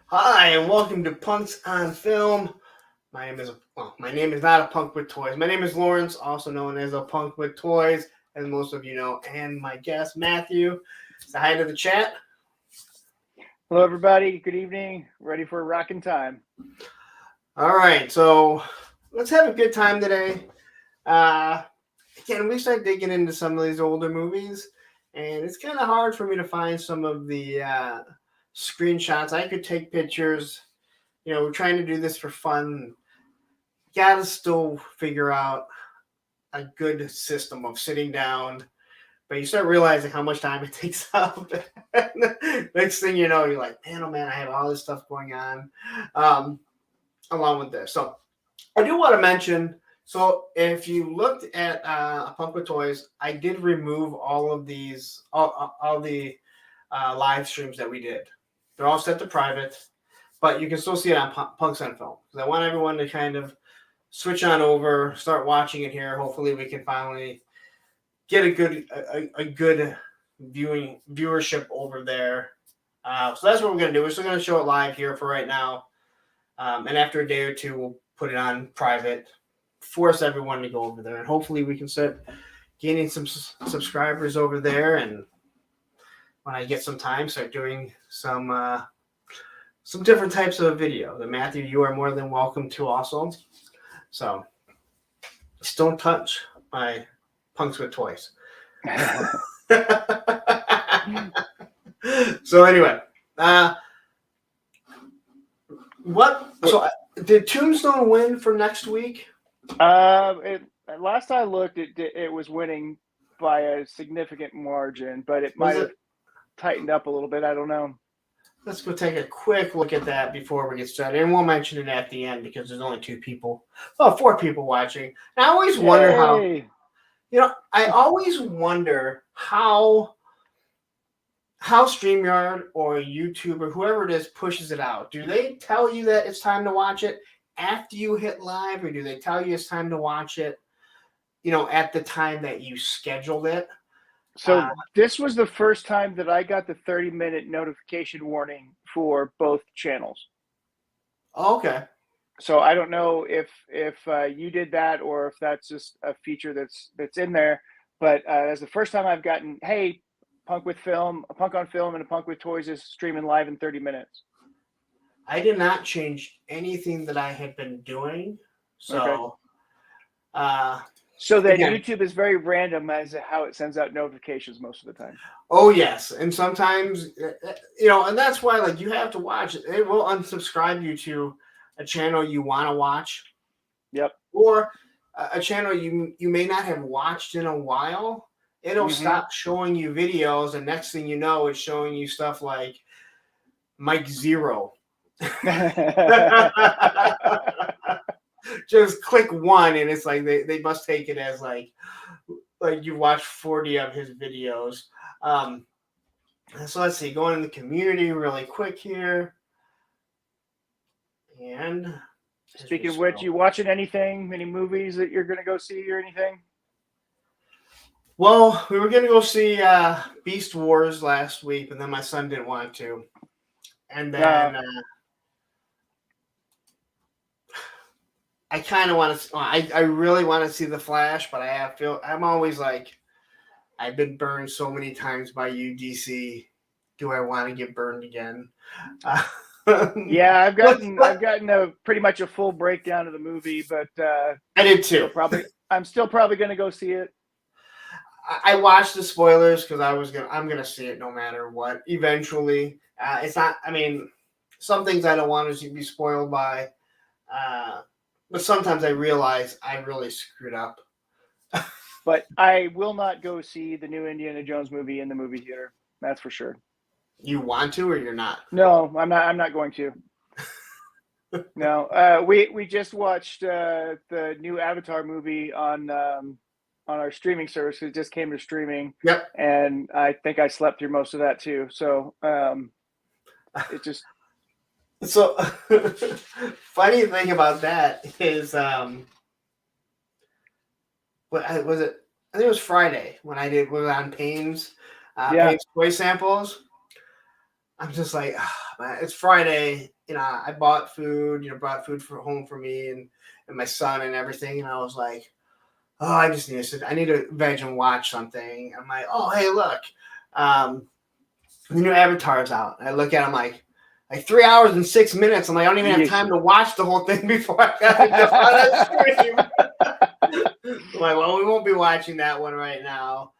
Hi, and welcome to Punks on Film. My name is not a punk with toys. My name is Lawrence, also known as a punk with toys, as most of you know, and my guest Matthew. Say hi to the chat. Hello, everybody. Good evening. Ready for a rockin' time. All right, so let's have a good time today. Again, we start digging into some of these older movies, and it's kind of hard for me to find some of the screenshots. I could take pictures. We're trying to do this for fun. Gotta still figure out a good system of sitting down, but you start realizing how much time it takes up. Next thing you know, you're like, man, oh man, I have all this stuff going on along with this. So I do want to mention, so if you looked at Punk with Toys, I did remove all of these, all the live streams that we did. They're all set to private, but you can still see it on Punks on Film. Because I want everyone to kind of switch on over, start watching it here. Hopefully, we can finally get a good viewership over there. So that's what we're gonna do. We're still gonna show it live here for right now, and after a day or two, we'll put it on private. Force everyone to go over there, and hopefully, we can start gaining some subscribers over there. And when I get some time, start doing some different types of video. And Matthew, you are more than welcome to also. So just don't touch my Punks with Toys. So anyway, did Tombstone win for next week? Last I looked, it was winning by a significant margin, but it might have tightened up a little bit. I don't know. Let's go take a quick look at that before we get started. And we'll mention it at the end because there's only 4 people watching. And I always wonder I always wonder how StreamYard or YouTube or whoever it is pushes it out. Do they tell you that it's time to watch it after you hit live, or do they tell you it's time to watch it, at the time that you scheduled it? So this was the first time that I got the 30-minute notification warning for both channels. Okay. So I don't know if you did that or if that's just a feature that's in there. But as the first time I've gotten, hey, Punk with Film, a Punk on Film, and a Punk with Toys is streaming live in 30 minutes. I did not change anything that I had been doing. So, okay. So then YouTube is very random as how it sends out notifications most of the time. Oh, yes. And sometimes, and that's why, you have to watch it. It will unsubscribe you to a channel you want to watch. Yep. Or a channel you may not have watched in a while. It'll stop showing you videos, and next thing you know, it's showing you stuff like Mike Zero. Just click one, and it's like they must take it as like you watched 40 of his videos. So let's see, going in the community really quick here. And speaking of which, you watching anything, any movies that you're going to go see or anything? Well, we were going to go see Beast Wars last week, and then my son didn't want to. And then I kind of want to. I really want to see The Flash, but I'm always like, I've been burned so many times by UDC. Do I want to get burned again? Yeah, I've gotten a pretty much a full breakdown of the movie, but I did too. I'm still probably going to go see it. I watched the spoilers because I'm gonna see it no matter what. Eventually, it's not. I mean, some things I don't want to be spoiled by, but sometimes I realize I really screwed up. But I will not go see the new Indiana Jones movie in the movie theater. That's for sure. You want to, or you're not? No, I'm not. I'm not going to. No, we just watched the new Avatar movie on our streaming service. It just came to streaming. Yep. And I think I slept through most of that too. So it just. So funny thing about that is, what was it? I think it was Friday when was on Payne's Payne's toy samples. I'm just like, it's Friday. I bought food, brought food for home for me and my son and everything. And I was like, oh, I need to veg and watch something. I'm like, oh, hey, look, the new Avatar's out. I look at it, I'm like 3 hours and 6 minutes. I'm like, I don't even have time to watch the whole thing before I gotta jump on that stream. I'm like, well, we won't be watching that one right now.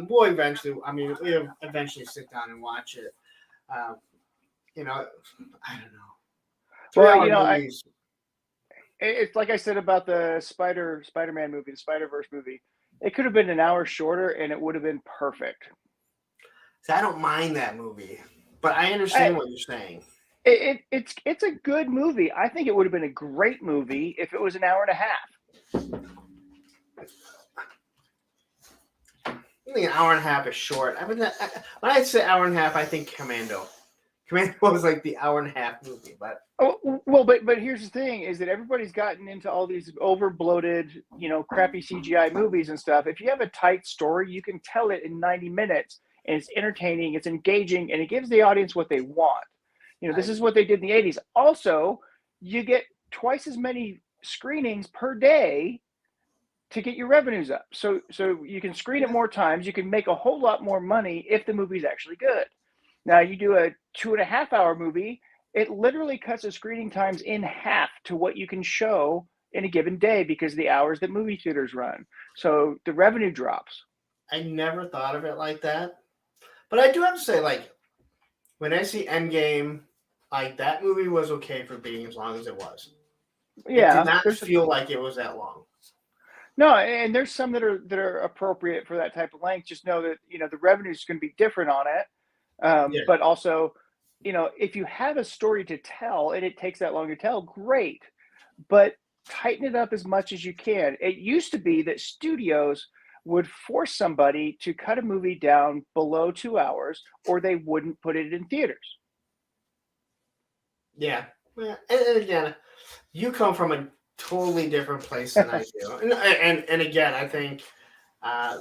We'll eventually sit down and watch it. Um, I don't know. Well, Movies. it's like I said about the Spider-Man movie, the Spider-Verse movie. It could have been an hour shorter, and it would have been perfect. See, I don't mind that movie, but I understand what you're saying. It's a good movie. I think it would have been a great movie if it was an hour and a half. I think an hour and a half is short. I mean, when I say hour and a half, I think Commando. Commando was like the hour and a half movie, but but here's the thing: is that everybody's gotten into all these over bloated, crappy CGI movies and stuff. If you have a tight story, you can tell it in 90 minutes, and it's entertaining, it's engaging, and it gives the audience what they want. This is what they did in the 80s. Also, you get twice as many screenings per day to get your revenues up. So you can screen it more times. You can make a whole lot more money if the movie's actually good. Now, you do a 2.5 hour movie, it literally cuts the screening times in half to what you can show in a given day because of the hours that movie theaters run. So the revenue drops. I never thought of it like that. But I do have to say, like, when I see Endgame, like, that movie was okay for being as long as it was. Yeah. It did not feel like it was that long. No, and there's some that are appropriate for that type of length. Just know that, the revenue is going to be different on it. But also, if you have a story to tell and it takes that long to tell, great. But tighten it up as much as you can. It used to be that studios would force somebody to cut a movie down below 2 hours or they wouldn't put it in theaters. Yeah. And again, you come from a totally different place than I do. And again, I think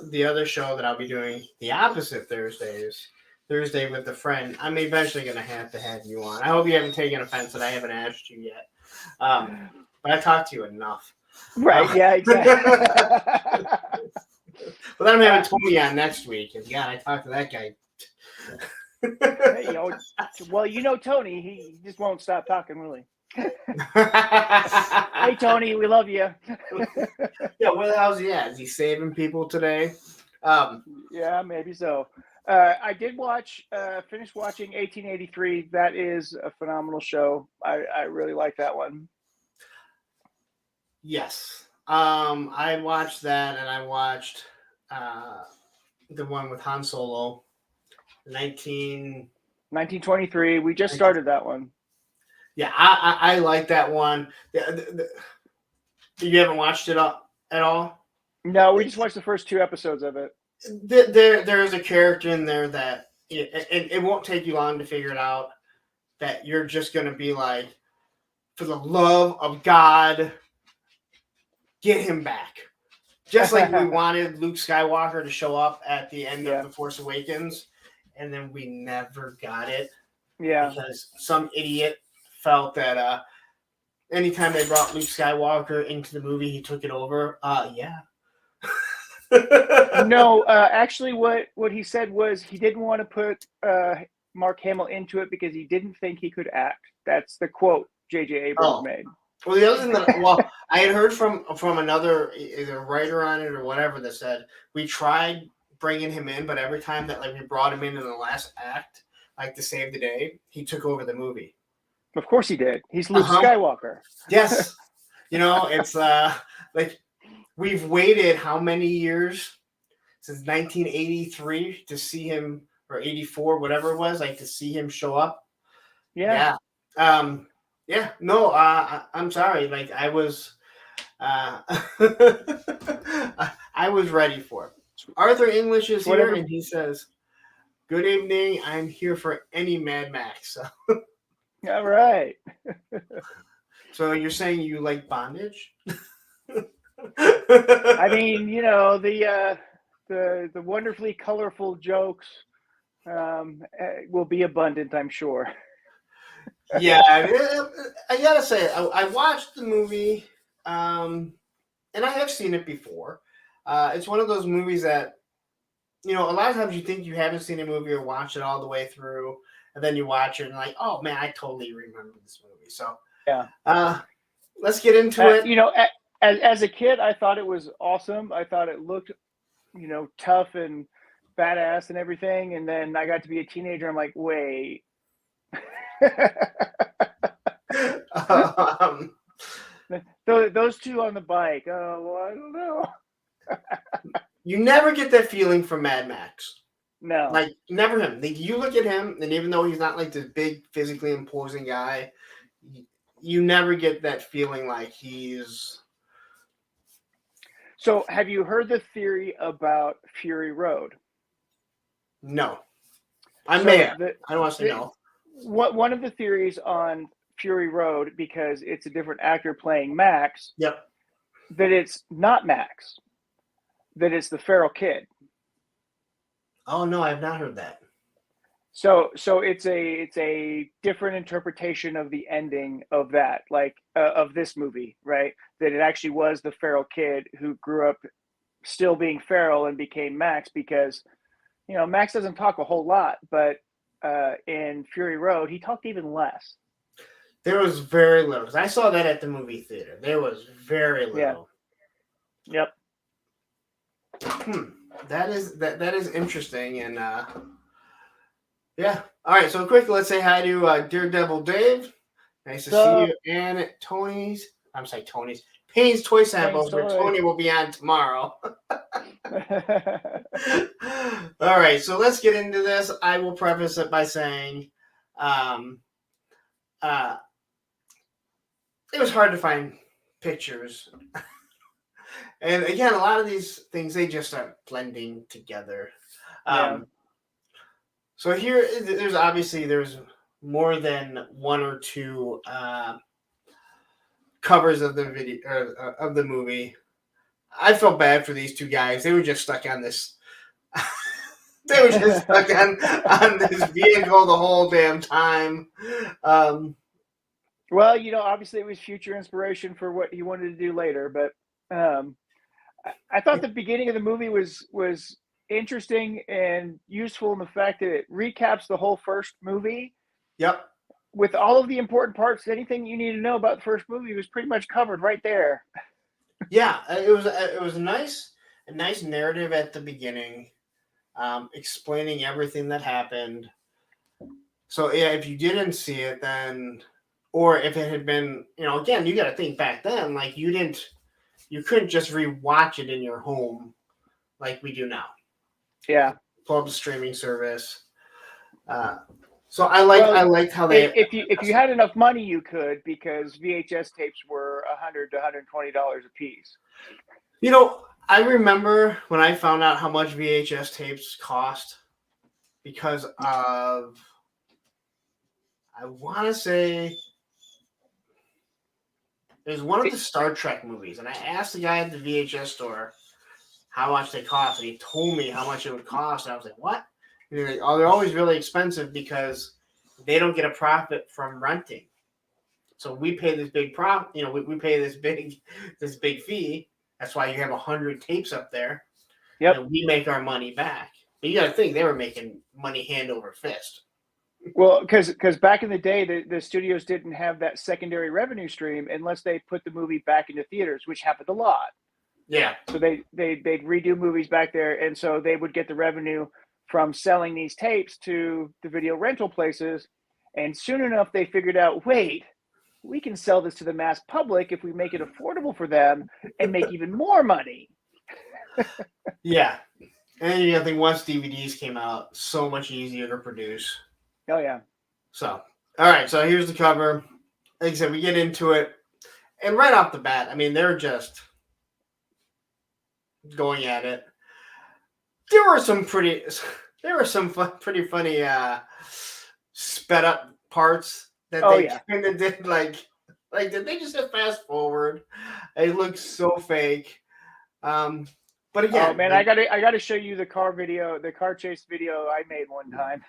the other show that I'll be doing the opposite Thursday with a friend. I'm eventually going to have you on. I hope you haven't taken offense that I haven't asked you yet. But I talked to you enough. Right. Yeah, exactly. But then I'm having Tony on next week. And yeah, I talked to that guy. Well, Tony, he just won't stop talking, really. Hey, Tony, we love you. Yeah, what how's he at? Is he saving people today? Yeah, maybe so. I did finish watching 1883. That is a phenomenal show. I really like that one. Yes. I watched that, and I watched the one with Han Solo, 1923. We just started that one. Yeah, I like that one. You haven't watched it at all? No, we just watched the first 2 episodes of it. There's a character in there that it won't take you long to figure it out, that you're just going to be like, for the love of God, get him back. Just like we wanted Luke Skywalker to show up at the end of The Force Awakens, and then we never got it. Yeah. Because some idiot felt that anytime they brought Luke Skywalker into the movie, he took it over. Yeah. No, actually, what he said was he didn't want to put Mark Hamill into it because he didn't think he could act. That's the quote J.J. Abrams made. Well, the other thing that I had heard from another either writer on it or whatever that said we tried bringing him in, but every time that we brought him in the last act, to save the day, he took over the movie. Of course he did. He's Luke Skywalker. Yes, it's we've waited how many years since 1983 to see him, or 84, whatever it was, to see him show up. Yeah. Yeah. No, I'm sorry. I was, I was ready for it. Arthur English is here, and he says, "Good evening. I'm here for any Mad Max." So. All right. So you're saying you like bondage? I mean, the wonderfully colorful jokes will be abundant, I'm sure. Yeah, I gotta say, I watched the movie, and I have seen it before. It's one of those movies that a lot of times you think you haven't seen a movie or watched it all the way through, and then you watch it and like, oh man, I totally remember this movie. So Yeah. uh, let's get into it. As a kid, I thought it was awesome. I thought it looked, tough and badass and everything. And then I got to be a teenager. I'm like, wait. um, Those two on the bike. Oh, well, I don't know. you never get that feeling from Mad Max. No. Like, never him. Like, you look at him, and even though he's not like this big, physically imposing guy, you never get that feeling like he's. So, have you heard the theory about Fury Road? No. I So may have. I don't want to say no. One of the theories on Fury Road, because it's a different actor playing Max, Yep. that it's not Max, that it's the feral kid. Oh no, I have not heard that. So it's a different interpretation of the ending of that, like of this movie, right? That it actually was the feral kid who grew up still being feral and became Max, because Max doesn't talk a whole lot, but in Fury Road he talked even less. There was very little, because I saw that at the movie theater. There was very little. Yeah. Yep. That is interesting, and yeah. All right, so quickly, let's say hi to Daredevil Dave. Nice to see you. And Tony's, I'm sorry, Tony's Payne's Toy Samples, where Tony will be on tomorrow. All right, so let's get into this. I will preface it by saying, it was hard to find pictures. And again, a lot of these things, they just start blending together. So here, there's more than one or two covers of the video or of the movie. I felt bad for these two guys. They were just stuck on this. They were just stuck on this vehicle the whole damn time. Well, obviously it was future inspiration for what he wanted to do later, but I thought the beginning of the movie was interesting and useful in the fact that it recaps the whole first movie. Yep. With all of the important parts, anything you need to know about the first movie was pretty much covered right there. Yeah, it was a nice narrative at the beginning, explaining everything that happened. So yeah, if you didn't see it, then, or if it had been, again, you got to think back then, like you couldn't just rewatch it in your home like we do now. Yeah. Pull up a streaming service. So I liked how they. If you had enough money, you could, because VHS tapes were $100 to $120 a piece. I remember when I found out how much VHS tapes cost, because of, I want to say, there's one of the Star Trek movies, and I asked the guy at the VHS store how much they cost, and he told me how much it would cost, and I was like, what? And he's like, oh, they're always really expensive because they don't get a profit from renting. So we pay this big we pay this big fee. That's why you have 100 tapes up there. Yep. And we make our money back. But you got to think, they were making money hand over fist. Well, because back in the day, the studios didn't have that secondary revenue stream unless they put the movie back into theaters, which happened a lot. Yeah. So they'd redo movies back there, and so they would get the revenue from selling these tapes to the video rental places. And soon enough, they figured out, wait, we can sell this to the mass public if we make it affordable for them and make even more money. Yeah. And I think once DVDs came out, so much easier to produce. Oh, yeah. So, all right. So here's the cover. Like I said, we get into it. And right off the bat, I mean, they're just going at it. There were some pretty funny sped up parts that they kind of did. Like did they just hit fast forward? It looks so fake. But again, oh man, I gotta show you the car chase video I made one time.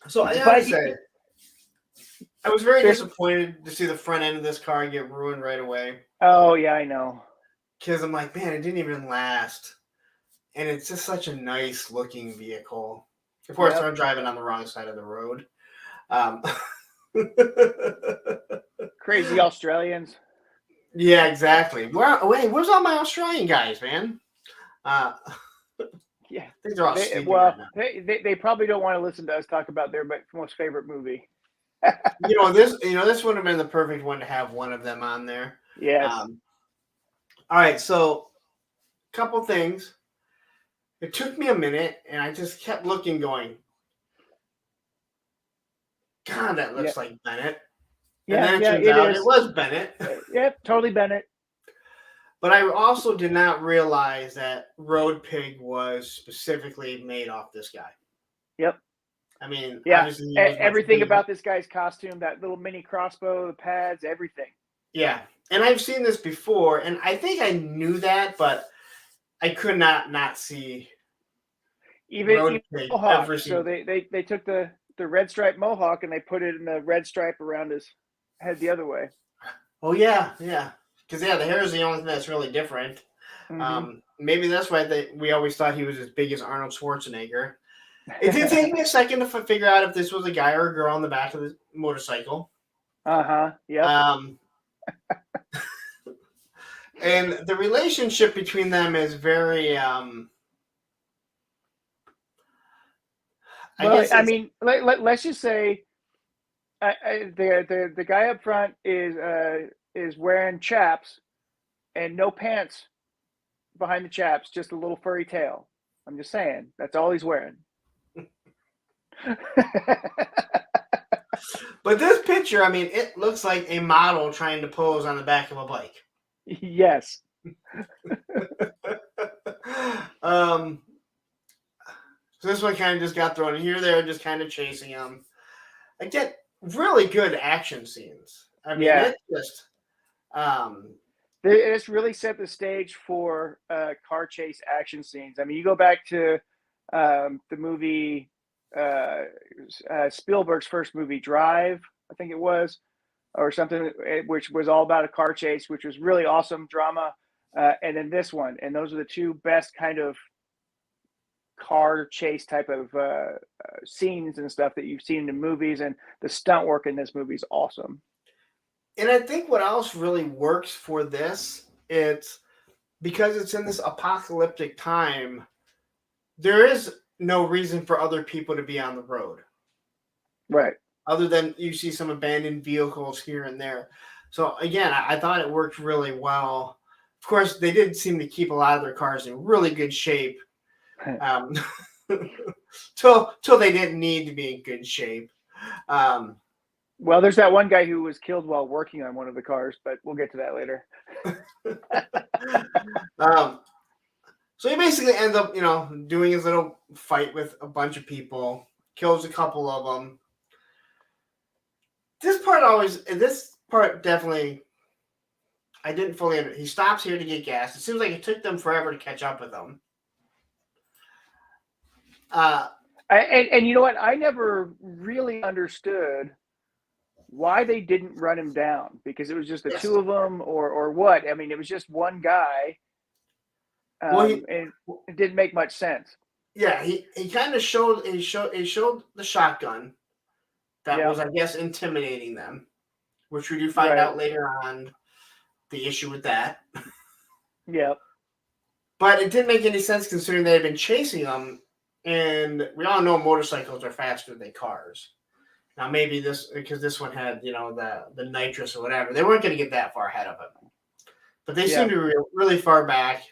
So I But gotta say, I was very there's disappointed to see the front end of this car get ruined right away. oh yeah, I know. Because I'm like, man, it didn't even last. And it's just such a nice looking vehicle. Of course, Yep. I'm driving on the wrong side of the road. Um, Crazy Australians. yeah, exactly. Where's all my Australian guys, man? I Yeah. think they're all They sleeping right well, now. they probably don't want to listen to us talk about their most favorite movie. This would have been the perfect one to have one of them on there. Yes. Um, all right, so couple things. It took me a minute, and I just kept looking, going, God, that Yeah. looks like Bennett. And Yeah. then it Yeah. turns It out it is. was Bennett. Yep. Totally Bennett. But I also did not realize that Road Pig was specifically made off this guy. Yep. I mean, Yeah. obviously he was much Everything bigger. about this guy's costume, that little mini crossbow, the pads, everything. Yeah. And I've seen this before, and I think I knew that, but I could not see Road Even Pig Mohawk. ever So see. they took the red stripe Mohawk and they put it in the red stripe around his head the other way. Oh, yeah. Yeah. Because, yeah, the hair is the only thing that's really different. Mm-hmm. Maybe that's why we always thought he was as big as Arnold Schwarzenegger. It did take me a second to figure out if this was a guy or a girl on the back of the motorcycle. Uh-huh. Yep. Um, and the relationship between them is very, I Well, guess I it's, mean, let's just say the guy up front is wearing chaps and no pants behind the chaps, just a little furry tail. I'm just saying, that's all he's wearing. but this picture, I mean, it looks like a model trying to pose on the back of a bike. Yes. um, so this one kind of just got thrown in here. They're just kind of chasing him. I get really good action scenes. I mean, Yeah. it's just, um, This really set the stage for car chase action scenes. I mean, you go back to the movie Spielberg's first movie, Drive, I think it was, or something, which was all about a car chase, which was really awesome drama. And then this one, and those are the two best kind of car chase type of scenes and stuff that you've seen in the movies. And the stunt work in this movie is awesome. and I think what else really works for this, it's because it's in this apocalyptic time, there is no reason for other people to be on the road. Right. Other than you see some abandoned vehicles here and there. So again, I thought it worked really well. Of course, they did seem to keep a lot of their cars in really good shape, um, till they didn't need to be in good shape. Um, Well, there's that one guy who was killed while working on one of the cars, but we'll get to that later. um, so he basically ends up, doing his little fight with a bunch of people, kills a couple of them. This part definitely, I didn't fully understand. He stops here to get gas. It seems like it took them forever to catch up with him. And you know what? I never really understood why they didn't run him down, because it was just the Yes. two of them, or what? I mean, it was just one guy, Well, and it didn't make much sense. yeah, he kind of showed the shotgun that Yeah, was, I guess, intimidating them, which we do find right. out later on the issue with that. Yeah, But it didn't make any sense considering they had been chasing them, and we all know motorcycles are faster than cars. Now maybe because this one had the nitrous or whatever, they weren't going to get that far ahead of him, but they yeah. seem to be really far back.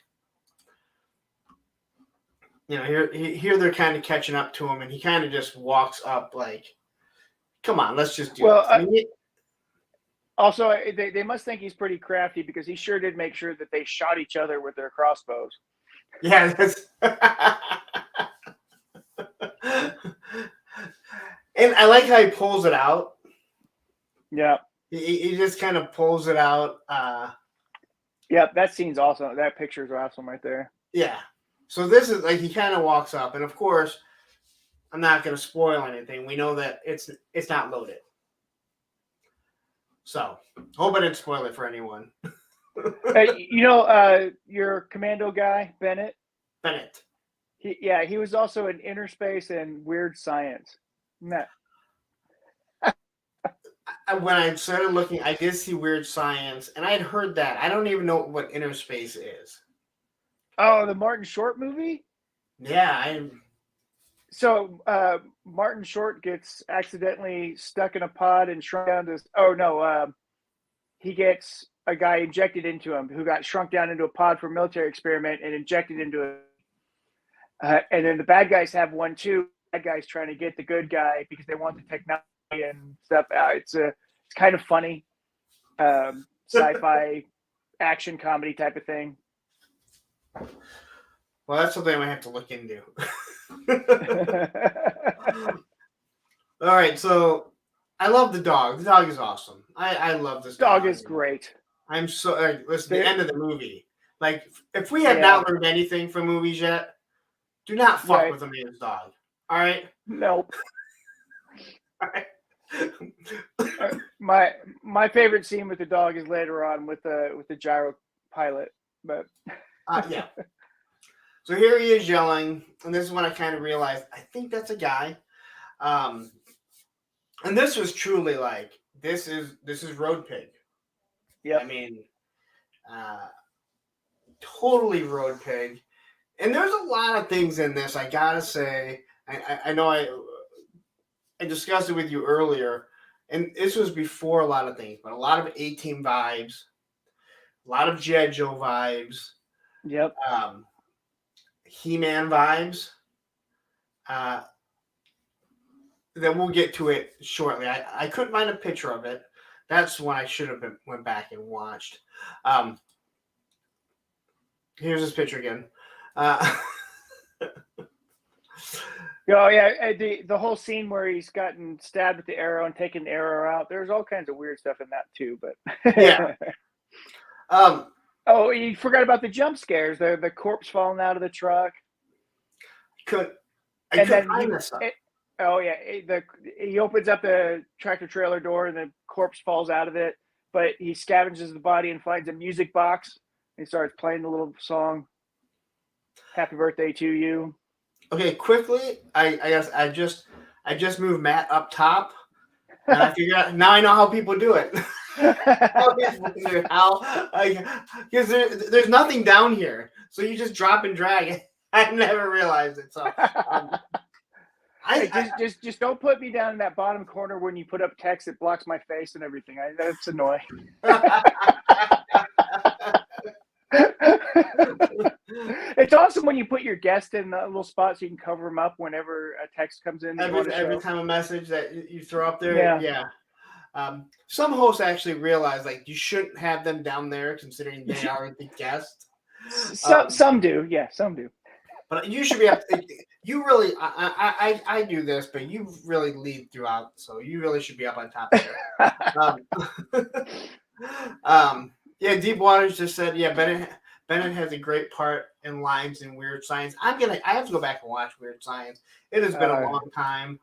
Here they're kind of catching up to him, and he kind of just walks up like, "Come on, let's just do Well, this." I mean, also they must think he's pretty crafty, because he sure did make sure that they shot each other with their crossbows. yeah, that's. And I like how he pulls it out. Yeah, He just kind of pulls it out. yeah. That scene's awesome. That picture's awesome right there. Yeah. So this is like he kind of walks up, and of course, I'm not going to spoil anything. We know that it's not loaded. So, hope I didn't spoil it for anyone. Your commando guy, Bennett. Bennett. He was also in Inner Space and Weird Science. When I started looking, I did see Weird Science, and I had heard that. I don't even know what Inner Space is. Oh, the Martin Short movie? Yeah, So Martin Short gets accidentally stuck in a pod and shrunk down to. Oh no, he gets a guy injected into him who got shrunk down into a pod for a military experiment and injected into it. And then the bad guys have one too. Bad guys trying to get the good guy because they want the technology and stuff. It's kind of funny, sci-fi action comedy type of thing. Well, that's something I might have to look into. All right, so I love the dog. The dog is awesome. I love this dog. Dog is great. I'm so listen, the end of the movie. Like, if we have not learned anything from movies yet, do not fuck with a man's dog. All right? Nope. All right. My favorite scene with the dog is later on with the gyro pilot, but yeah. So here he is yelling, and this is when I kind of realized I think that's a guy. And this was truly like this is Road Pig. Yeah, I mean, totally Road Pig. And there's a lot of things in this. I gotta say, I know I discussed it with you earlier, and this was before a lot of things, but a lot of A-Team vibes, a lot of G.I. Joe vibes. Yep. He-Man vibes. Then we'll get to it shortly. I couldn't find a picture of it. That's when I should have went back and watched. Here's his picture again. Oh yeah, the whole scene where he's gotten stabbed with the arrow and taking the arrow out. There's all kinds of weird stuff in that too. But yeah. Oh, you forgot about the jump scares. The corpse falling out of the truck. I couldn't find this stuff. Oh yeah, he opens up the tractor trailer door and the corpse falls out of it. But he scavenges the body and finds a music box. And he starts playing the little song, "Happy Birthday to You." Okay, quickly. I guess I just moved Matt up top, and I figured out now I know how people do it. Because there's nothing down here, so you just drop and drag. I never realized it. So just don't put me down in that bottom corner when you put up text that blocks my face and everything. That's annoying. It's awesome when you put your guest in a little spot so you can cover them up whenever a text comes in. Every time a message that you throw up there, yeah. Some hosts actually realize like you shouldn't have them down there considering they are the guest. Some do, yeah, some do. But you should be up. You really, I do this, but you really lead throughout, so you really should be up on top of there. Yeah, Deep Waters just said, yeah, Bennett has a great part in lines in Weird Science. I have to go back and watch Weird Science. It has been a long time.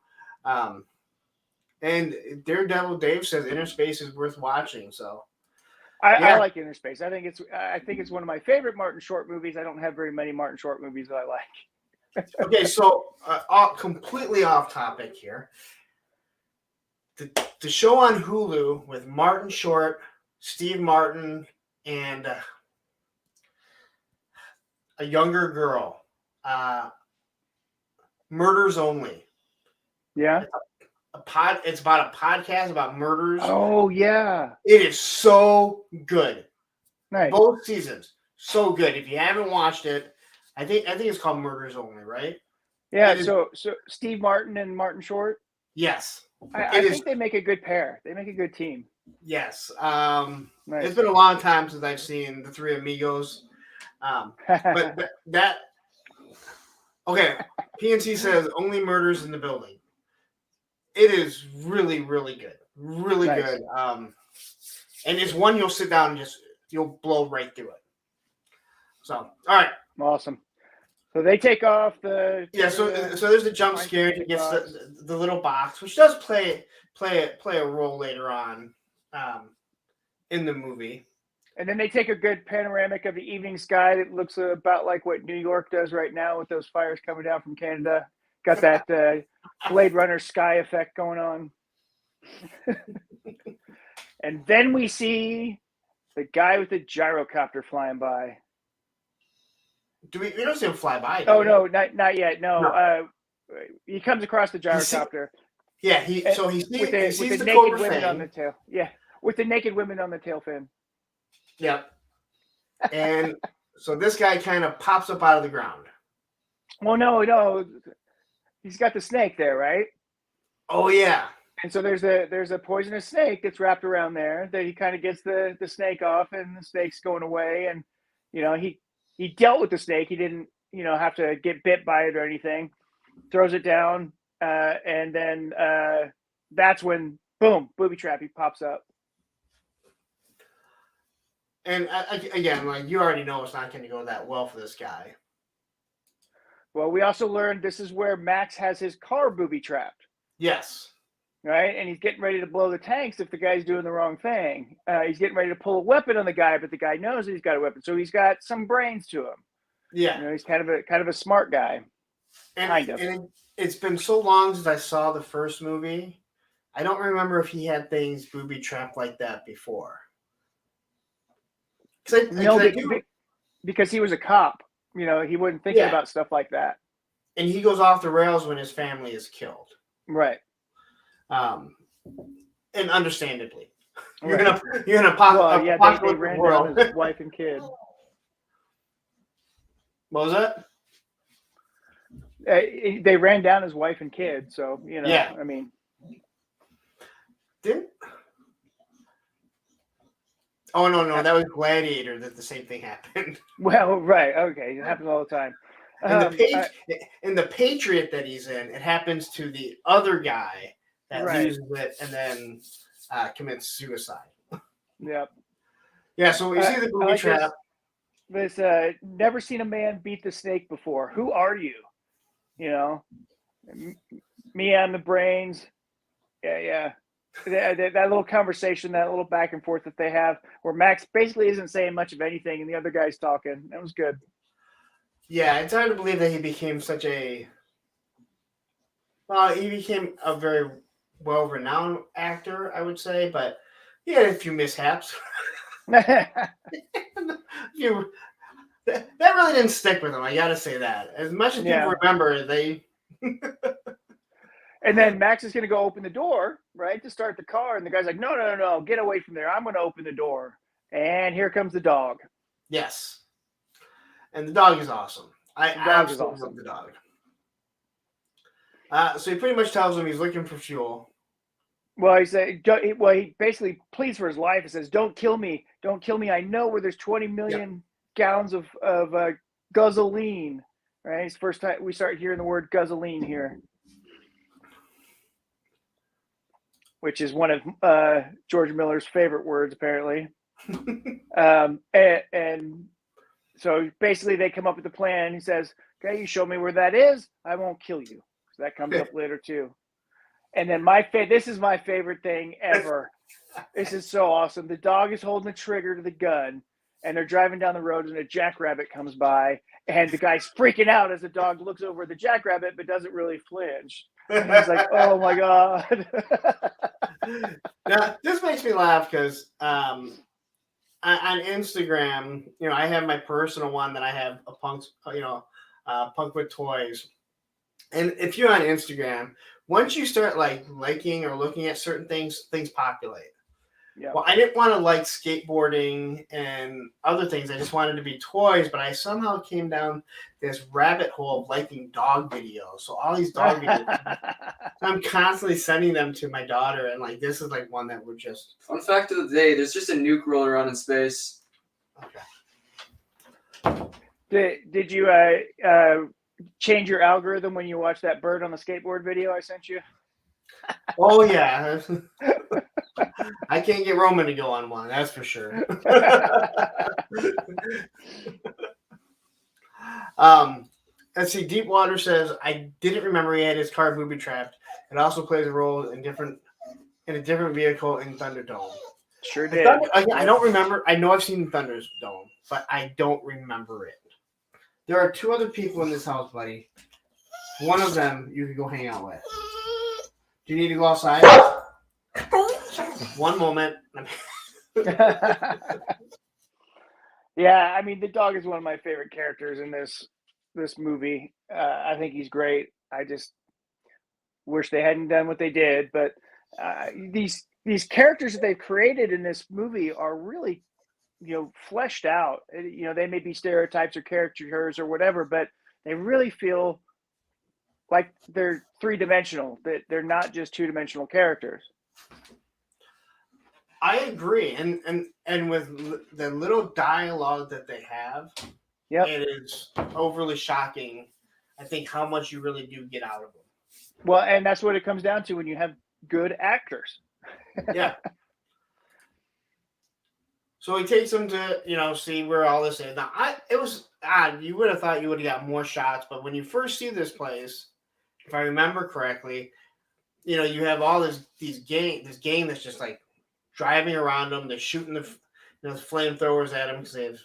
And Daredevil Dave says Inner Space is worth watching. So I like Inner Space. I think it's one of my favorite Martin Short movies. I don't have very many Martin Short movies that I like. Okay, so completely off topic here. The show on Hulu with Martin Short, Steve Martin, and a younger girl. Murders Only. Yeah. It's about a podcast about murders. Oh yeah. It is so good. Nice. Both seasons. So good. If you haven't watched it, I think it's called Murders Only, right? Yeah, so Steve Martin and Martin Short. Yes. I think they make a good pair. They make a good team. Yes. Nice. It's been a long time since I've seen the Three Amigos. But that okay. PNC says only murders in the building. It is really, really good. Really nice. good. And it's one you'll sit down and you'll blow right through it. So, all right. Awesome. So they take off the So there's a jump scare. He gets the little box, which does play a role later on in the movie. And then they take a good panoramic of the evening sky that looks about like what New York does right now with those fires coming down from Canada. Got that Blade Runner sky effect going on. And then we see the guy with the gyrocopter flying by. We don't see him fly by? Oh, no, not yet. No. He comes across the gyrocopter. He sees with the naked women fin on the tail. Yeah, with the naked women on the tail fin. Yep. And so this guy kind of pops up out of the ground. Well, no, he's got the snake there, right? Oh yeah. And so there's a poisonous snake that's wrapped around there that he kind of gets the snake off, and the snake's going away. And he dealt with the snake. He didn't have to get bit by it or anything. Throws it down, and then that's when boom, booby trap. He pops up. And again, like you already know, it's not going to go that well for this guy. Well, we also learned this is where Max has his car booby trapped. Yes. Right, and he's getting ready to blow the tanks if the guy's doing the wrong thing. He's getting ready to pull a weapon on the guy, but the guy knows that he's got a weapon, so he's got some brains to him. Yeah, he's kind of a smart guy. And it's been so long since I saw the first movie. I don't remember if he had things booby trapped like that before. Because he was a cop. He wasn't thinking about stuff like that. And he goes off the rails when his family is killed. Right. And understandably, right. you're gonna pop. They ran down his wife and kid. What was that? They ran down his wife and kid. So Yeah. I mean, Oh no, that was Gladiator. That the same thing happened. Well, right, okay, it happens all the time. In the Patriot that he's in, it happens to the other guy that loses it and then commits suicide. Yep. Yeah, so we see the booby trap. This never seen a man beat the snake before. Who are you? Me on the brains. Yeah. That little conversation, that little back and forth that they have, where Max basically isn't saying much of anything and the other guy's talking. That was good. Yeah, it's hard to believe that he became he became a very well-renowned actor, I would say, but he had a few mishaps. That really didn't stick with him, I gotta say that. As much as people remember, they... And then Max is going to go open the door, right, to start the car. And the guy's like, no, get away from there. I'm going to open the door. And here comes the dog. Yes. And the dog is awesome. I absolutely love the dog. So he pretty much tells him he's looking for fuel. Well, he basically pleads for his life. He says, don't kill me. Don't kill me. I know where there's 20 million gallons of gasoline. Right? It's the first time we start hearing the word gasoline here. Which is one of George Miller's favorite words, apparently. And so basically they come up with a plan. He says, okay, you show me where that is, I won't kill you. So that comes up later, too. And then this is my favorite thing ever. This is so awesome. The dog is holding the trigger to the gun, and they're driving down the road, and a jackrabbit comes by, and the guy's freaking out as the dog looks over at the jackrabbit but doesn't really flinch. And he's like, oh, my God. Now, this makes me laugh because on Instagram, I have my personal one that I have a Punk with Toys. And if you're on Instagram, once you start liking or looking at certain things populate. Yeah. Well, I didn't want to like skateboarding and other things. I just wanted to be toys, but I somehow came down this rabbit hole of liking dog videos. So all these dog videos, I'm constantly sending them to my daughter, and this is one that would just. Fun fact of the day: there's just a nuke rolling around in space. Okay. Did you change your algorithm when you watched that bird on the skateboard video I sent you? Oh yeah. I can't get Roman to go on one, that's for sure. let's see. Deepwater says I didn't remember he had his car booby trapped. It also plays a role in a different vehicle in Thunderdome. Sure did. I don't remember. I know I've seen Thunderdome, but I don't remember it. There are 2 other people in this house, buddy. One of them you could go hang out with. Do you need to go outside? One moment. Yeah, I mean, the dog is one of my favorite characters in this movie. I think he's great. I just wish they hadn't done what they did, but these characters that they've created in this movie are really, fleshed out. They may be stereotypes or caricatures or whatever, but they really feel like they're 3-dimensional. That they're not just 2-dimensional characters. I agree, and with the little dialogue that they have, Yep. it is overly shocking. I think how much you really do get out of them. Well, and that's what it comes down to when you have good actors. Yeah. So he takes them to see where all this is. Now, it was odd. You would have thought you would have got more shots, but when you first see this place, if I remember correctly, you have all this game that's just like driving around them. They're shooting the flamethrowers at them because they have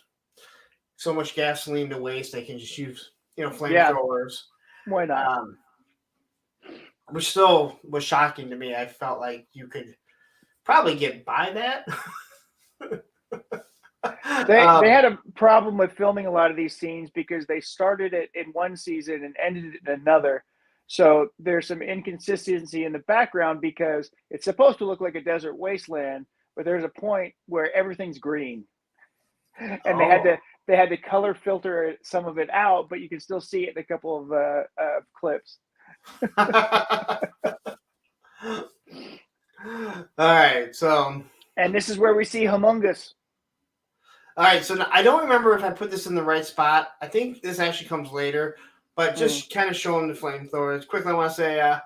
so much gasoline to waste. They can just use flamethrowers. Why not? Which still was shocking to me. I felt like you could probably get by that. They had a problem with filming a lot of these scenes because they started it in one season and ended it in another. So there's some inconsistency in the background because it's supposed to look like a desert wasteland, but there's a point where everything's green, and they had to color filter some of it out, but you can still see it in a couple of clips. All right, so and this is where we see Humongous. All right, so I don't remember if I put this in the right spot. I think this actually comes later, but just kind of showing the flamethrowers. Quickly, I want to say,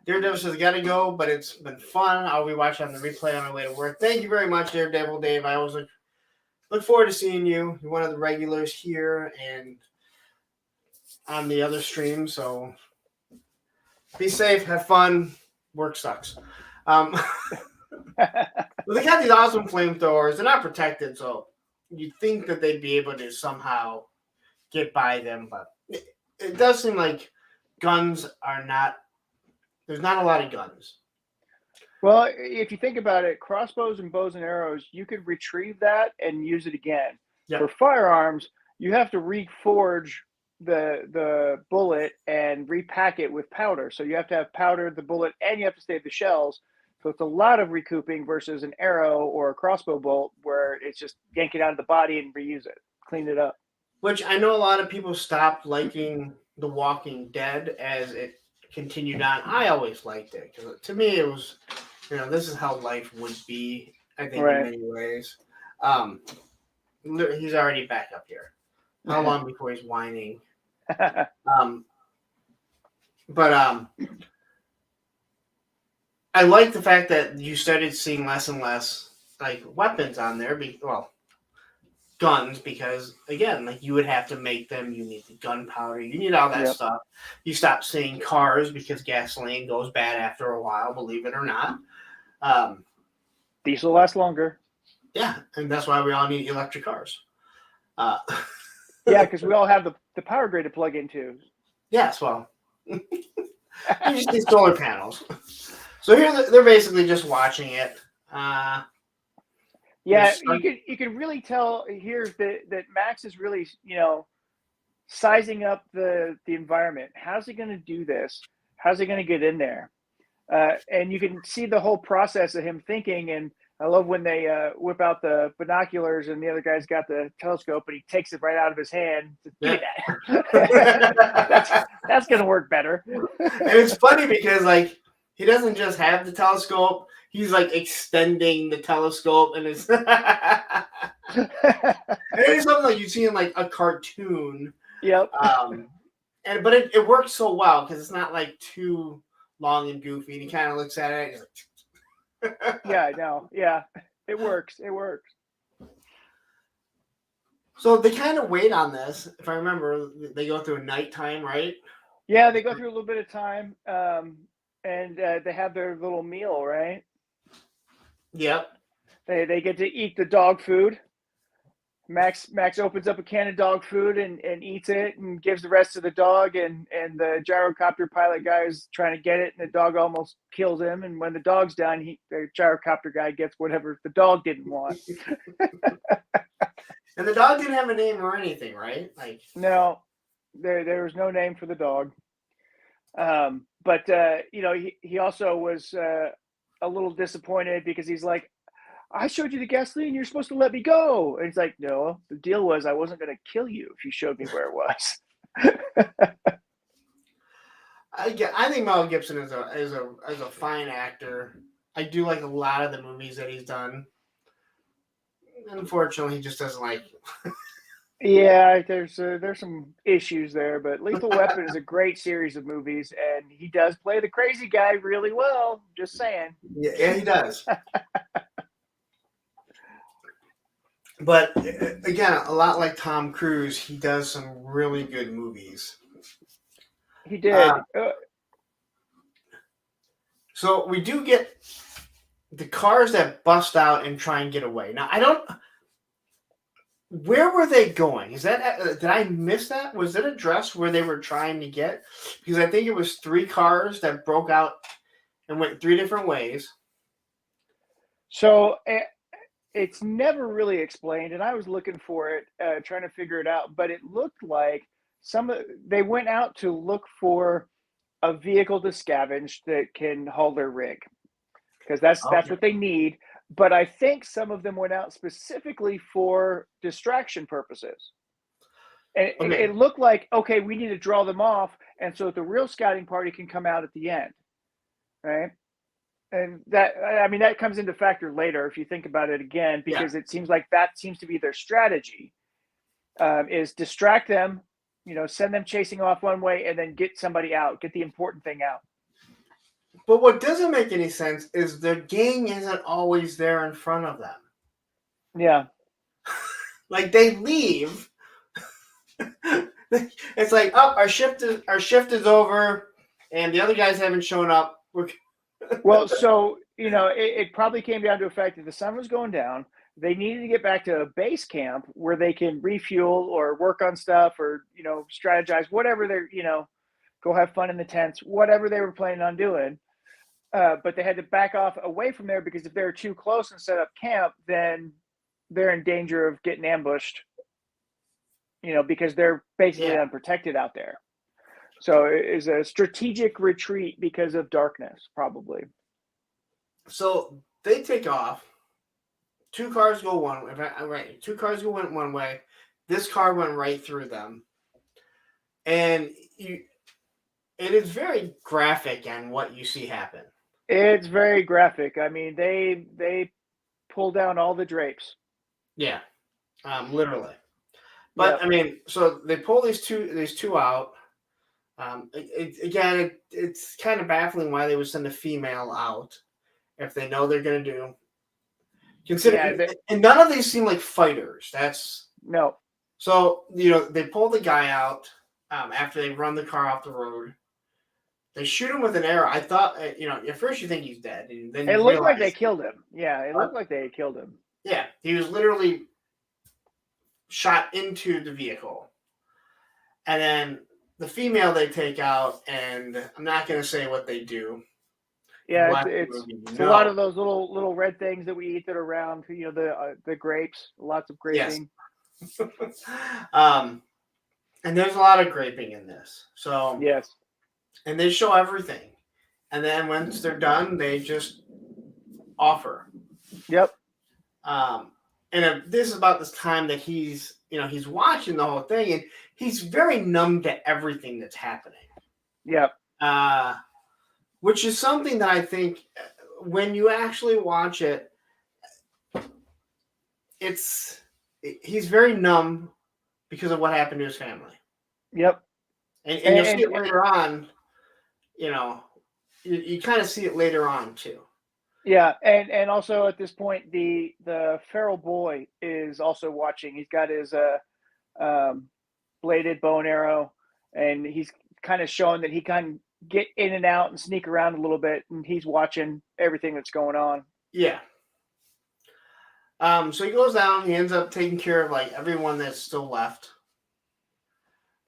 Daredevil says, got to go, but it's been fun. I'll be watching on the replay on my way to work. Thank you very much, Daredevil Dave. I always look forward to seeing you. You're one of the regulars here and on the other stream, so be safe, have fun. Work sucks. But they got these awesome flamethrowers. They're not protected, so you'd think that they'd be able to somehow get by them, but it does seem like guns are not. There's not a lot of guns. Well, if you think about it, crossbows and bows and arrows, you could retrieve that and use it again. Yep. For firearms, you have to reforge the bullet and repack it with powder. So you have to have powder, the bullet, and you have to save the shells. So it's a lot of recouping versus an arrow or a crossbow bolt where it's just yank it out of the body and reuse it, clean it up. Which I know a lot of people stopped liking The Walking Dead as it continued on. I always liked it because to me it was, this is how life would be. I think in many ways. He's already back up here. How long before he's whining? I like the fact that you started seeing less and less like weapons on there. Guns, because again, like you would have to make them. You need the gunpowder. You need all that stuff. You stop seeing cars because gasoline goes bad after a while. Believe it or not. Diesel lasts longer. Yeah, and that's why we all need electric cars. Yeah, because we all have the power grid to plug into. Yes, well, you just need solar panels. So here they're basically just watching it. Yeah, you can really tell here that Max is really sizing up the environment. How's he going to do this? How's he going to get in there? And you can see the whole process of him thinking. And I love when they whip out the binoculars and the other guy's got the telescope and he takes it right out of his hand. Give me that. That's going to work better. And it's funny because like he doesn't just have the telescope. He's like extending the telescope, and it's it's something like you see in like a cartoon. Yep. But it works so well because it's not like too long and goofy. And he kind of looks at it. And he's like, yeah, I know. Yeah, it works. It works. So they kind of wait on this. If I remember, they go through nighttime, right? Yeah, they go through a little bit of time, and they have their little meal, right? Yep. They get to eat the dog food. Max opens up a can of dog food and eats it and gives the rest to the dog, and the gyrocopter pilot guy is trying to get it, and the dog almost kills him. And when the dog's done, the gyrocopter guy gets whatever the dog didn't want. And the dog didn't have a name or anything, right? Like, No, there was no name for the dog. But he also was a little disappointed because he's like, I showed you the gasoline. You're supposed to let me go. And he's like, no, the deal was I wasn't going to kill you if you showed me where it was. I think Mel Gibson is a fine actor. I do like a lot of the movies that he's done. Unfortunately, he just doesn't like. Yeah, there's some issues there, but Lethal Weapon is a great series of movies, and he does play the crazy guy really well. Just saying. Yeah, he does. But again, a lot like Tom Cruise, he does some really good movies. He did. So we do get the cars that bust out and try and get away. Now, I don't. Where were they going? Is that did I miss that? Was it addressed where they were trying to get? Because I think it was 3 cars that broke out and went 3 different ways. So it's never really explained, and I was looking for it, trying to figure it out. But it looked like they went out to look for a vehicle to scavenge that can haul their rig, because that's what they need. But I think some of them went out specifically for distraction purposes. And it looked like, okay, we need to draw them off, and so the real scouting party can come out at the end, right? And that comes into factor later if you think about it again, because it seems like that seems to be their strategy, is distract them, send them chasing off one way, and then get somebody out, get the important thing out. But what doesn't make any sense is the gang isn't always there in front of them. Yeah. Like they leave. It's like, oh, our shift is over, and the other guys haven't shown up. Well, so it probably came down to the fact that the sun was going down. They needed to get back to a base camp where they can refuel or work on stuff or strategize, whatever they're go have fun in the tents, whatever they were planning on doing. But they had to back off away from there, because if they're too close and set up camp, then they're in danger of getting ambushed, because they're basically unprotected out there. So it is a strategic retreat because of darkness, probably. So they take off. 2 cars go one way. Right, 2 cars went one way. This car went right through them, and it is very graphic on what you see happen. It's very graphic. I mean, they pull down all the drapes. Yeah, literally. But I mean, so they pull these two out. It's kind of baffling why they would send a female out if they know they're going to do. And none of these seem like fighters. That's no. So they pull the guy out after they run the car off the road. They shoot him with an arrow. I thought, at first you think he's dead. And then it looked like they killed him. Yeah, it looked like they killed him. Yeah, he was literally shot into the vehicle. And then the female they take out, and I'm not going to say what they do. Yeah, it's a lot of those little red things that we eat that are round. The grapes, lots of graping. Yes. And there's a lot of graping in this. So yes. And they show everything. And then once they're done, they just offer. Yep. And this is about this time that he's watching the whole thing, and he's very numb to everything that's happening. Yep. Which is something that I think when you actually watch it, he's very numb because of what happened to his family. Yep. And you'll see it later on. You kind of see it later on too. Yeah, and also at this point, the feral boy is also watching. He's got his um, bladed bow and arrow, and he's kind of showing that he can get in and out and sneak around a little bit, and he's watching everything that's going on. Yeah. So he goes down. He ends up taking care of like everyone that's still left.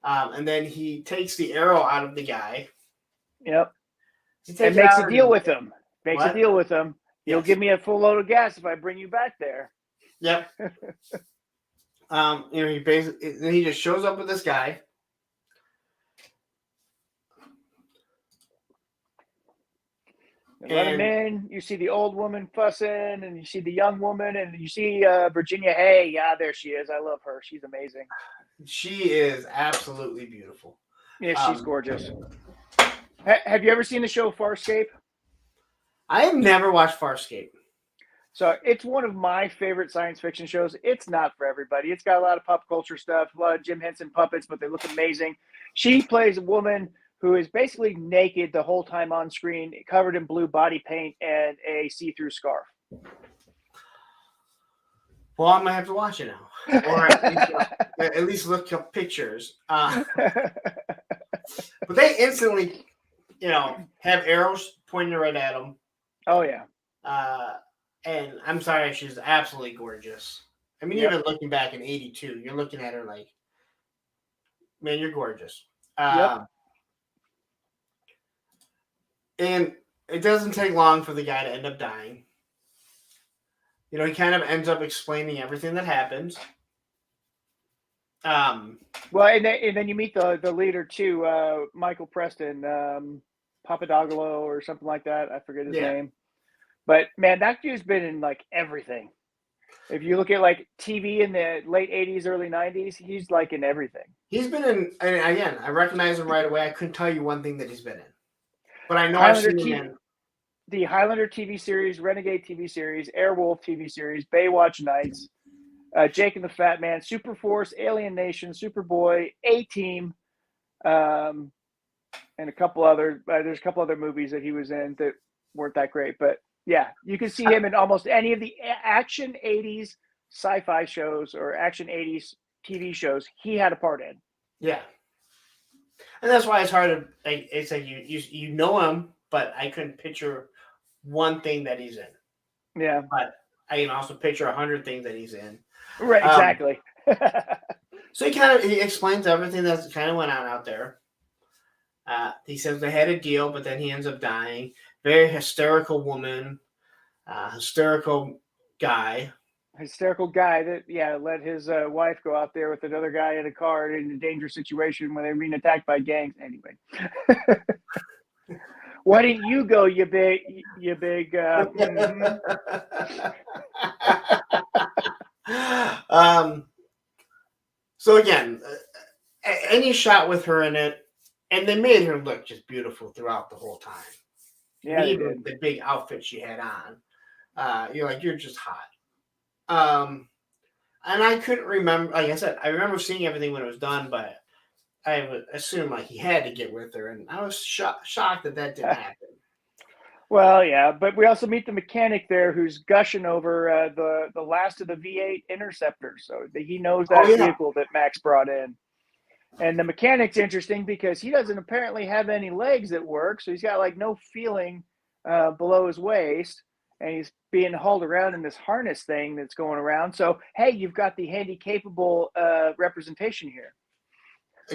And then he takes the arrow out of the guy. Yep, He and takes it makes out a of deal the, with him. Makes a what? deal with him. You'll Yes. give me a full load of gas if I bring you back there. Yep. He basically then he just shows up with this guy. They let him in. You see the old woman fussing, and you see the young woman, and you see Virginia Hay. Yeah, there she is. I love her. She's amazing. She is absolutely beautiful. Yeah, she's gorgeous. Have you ever seen the show Farscape? I have never watched Farscape. So it's one of my favorite science fiction shows. It's not for everybody. It's got a lot of pop culture stuff, a lot of Jim Henson puppets, but they look amazing. She plays a woman who is basically naked the whole time on screen, covered in blue body paint and a see-through scarf. Well, I'm gonna have to watch it now, or at least look up pictures. But they instantly, have arrows pointing right at them. Oh yeah. And I'm sorry, she's absolutely gorgeous. I mean, Yep. even looking back in '82, you're looking at her like, man, you're gorgeous. Yep. And it doesn't take long for the guy to end up dying. He kind of ends up explaining everything that happens. Well, and then you meet the leader too, Michael Preston, Papadogalo or something like that. I forget his name. But man, that dude's been in like everything. If you look at like TV in the late '80s, early '90s, he's like in everything. He's been in, and again, I recognize him right away. I couldn't tell you one thing that he's been in, but I know Highlander I've seen him in the Highlander TV series, Renegade TV series, Airwolf TV series, Baywatch Nights, Jake and the Fat Man, Super Force, Alien Nation, Superboy, A-Team, and a couple other. There's a couple other movies that he was in that weren't that great, but yeah, you can see him in almost any of the action '80s sci-fi shows or action '80s TV shows he had a part in. Yeah, and that's why it's hard to. It's like you know him, but I couldn't picture one thing that he's in. Yeah, but I can also picture 100 things that he's in. Right, exactly. So he explains everything that's kind of went on out there. He says they had a deal, but then he ends up dying. Very hysterical woman, hysterical guy. Hysterical guy that let his wife go out there with another guy in a car in a dangerous situation when they're being attacked by gangs. Anyway, why didn't you go, you big? So again, any shot with her in it, and they made her look just beautiful throughout the whole time. Yeah, even the big outfit she had on, you're just hot. And I couldn't remember. Like I said, I remember seeing everything when it was done, but I would assume like he had to get with her, and I was shocked that didn't happen. Well, yeah, but we also meet the mechanic there who's gushing over the last of the V8 Interceptors, so he knows that vehicle that Max brought in. And the mechanic's interesting because he doesn't apparently have any legs that work, so he's got like no feeling below his waist, and he's being hauled around in this harness thing that's going around. So, hey, you've got the handy-capable representation here.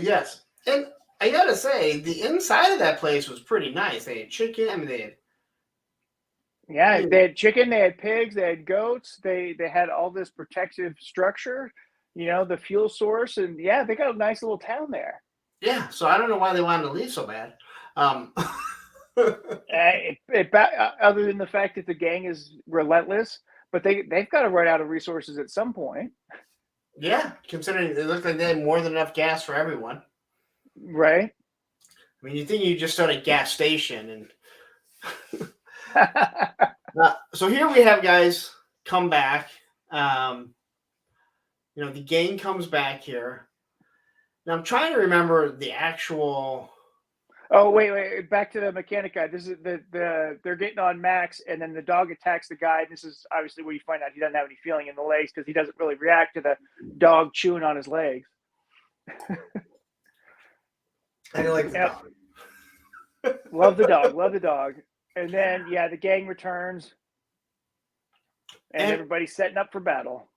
Yes, and I gotta say, the inside of that place was pretty nice. They had chicken. I mean, they had chicken, they had pigs, they had goats, they had all this protective structure, the fuel source, and yeah, they got a nice little town there. Yeah, so I don't know why they wanted to leave so bad. Other than the fact that the gang is relentless, but they've got to run out of resources at some point. Yeah, considering it looked like they had more than enough gas for everyone. Right. I mean, you think you just start a gas station and. So here we have guys come back. The gang comes back here. Now I'm trying to remember the actual. Oh wait, back to the mechanic guy. This is they're getting on Max, and then the dog attacks the guy. This is obviously where you find out he doesn't have any feeling in the legs because he doesn't really react to the dog chewing on his legs. I like the Yep. dog. Love the dog. And then the gang returns, and everybody's setting up for battle.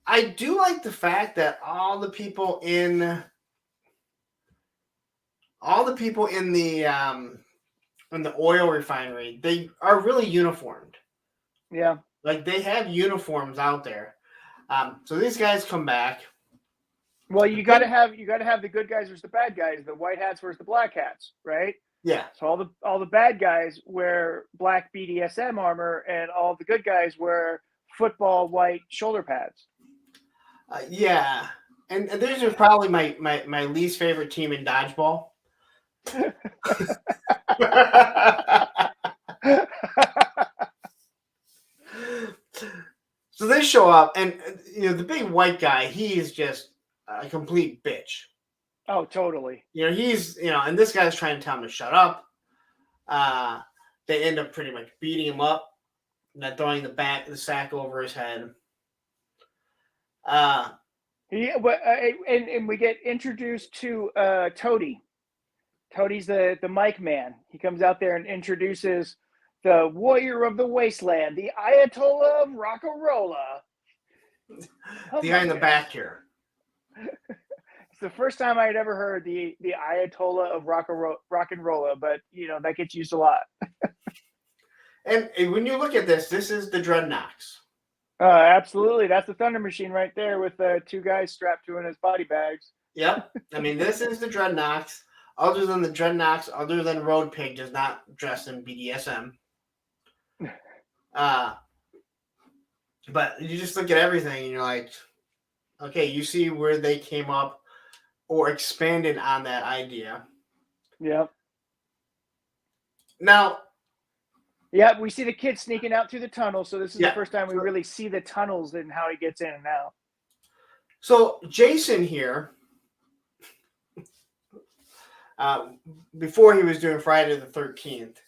I do like the fact that all the people in the oil refinery, they are really uniformed. Yeah. Like they have uniforms out there. So these guys come back. Well, you got to have the good guys versus the bad guys, the white hats versus the black hats, right? Yeah. So all the bad guys wear black BDSM armor, and all the good guys wear football white shoulder pads. Yeah. And these are probably my least favorite team in dodgeball. So they show up, and the big white guy, he is just a complete bitch. Oh, totally. He's and this guy's trying to tell him to shut up. They end up pretty much beating him up, and then throwing the sack over his head. And we get introduced to Toady. Toady's the mic man. He comes out there and introduces the warrior of the wasteland, the Ayatollah of Rock-a-Rolla. The guy in the back here. It's the first time I had ever heard the Ayatollah of rock and rolla, but that gets used a lot. And when you look at this is the Dreadnoks. Absolutely, that's the Thunder Machine right there with two guys strapped to him as body bags. Yep, I mean this is the Dreadnoks. Other than the Dreadnoks, other than Road Pig, does not dress in BDSM. But you just look at everything and you're like, okay, you see where they came up or expanded on that idea. Yep. Now, we see the kid sneaking out through the tunnel. So this is the first time we really see the tunnels and how he gets in and out. So Jason here, before he was doing Friday the 13th,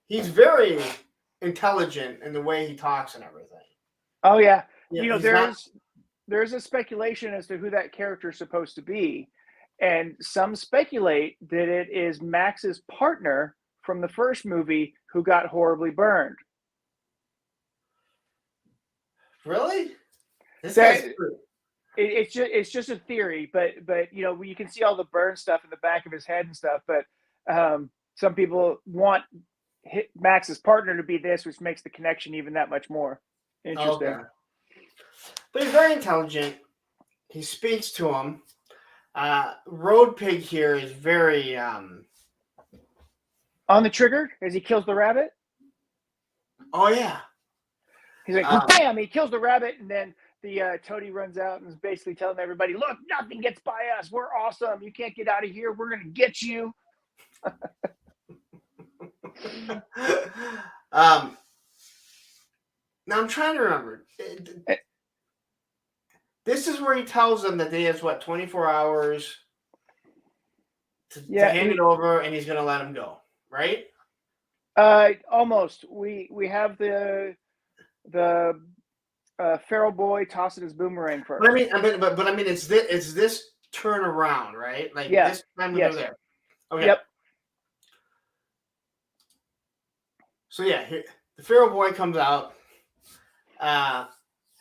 he's very intelligent in the way he talks and everything. Oh yeah, there's a speculation as to who that character is supposed to be, and some speculate that it is Max's partner from the first movie who got horribly burned. Really? It's just a theory, but you can see all the burn stuff in the back of his head and stuff. But some people want Max's partner to be this, which makes the connection even that much more interesting. Okay. But he's very intelligent. He speaks to him. Road Pig here is very on the trigger as he kills the rabbit. Oh yeah. He's like, bam! He kills the rabbit, and then the toady runs out and is basically telling everybody, "Look, nothing gets by us. We're awesome. You can't get out of here. We're gonna get you." Now I'm trying to remember. This is where he tells them that he has 24 hours to hand it over, and he's going to let him go, right? Almost. We have the feral boy tossing his boomerang first. But I mean, it's this turnaround, right? Like this time when they're there. Okay. Yep. So the feral boy comes out.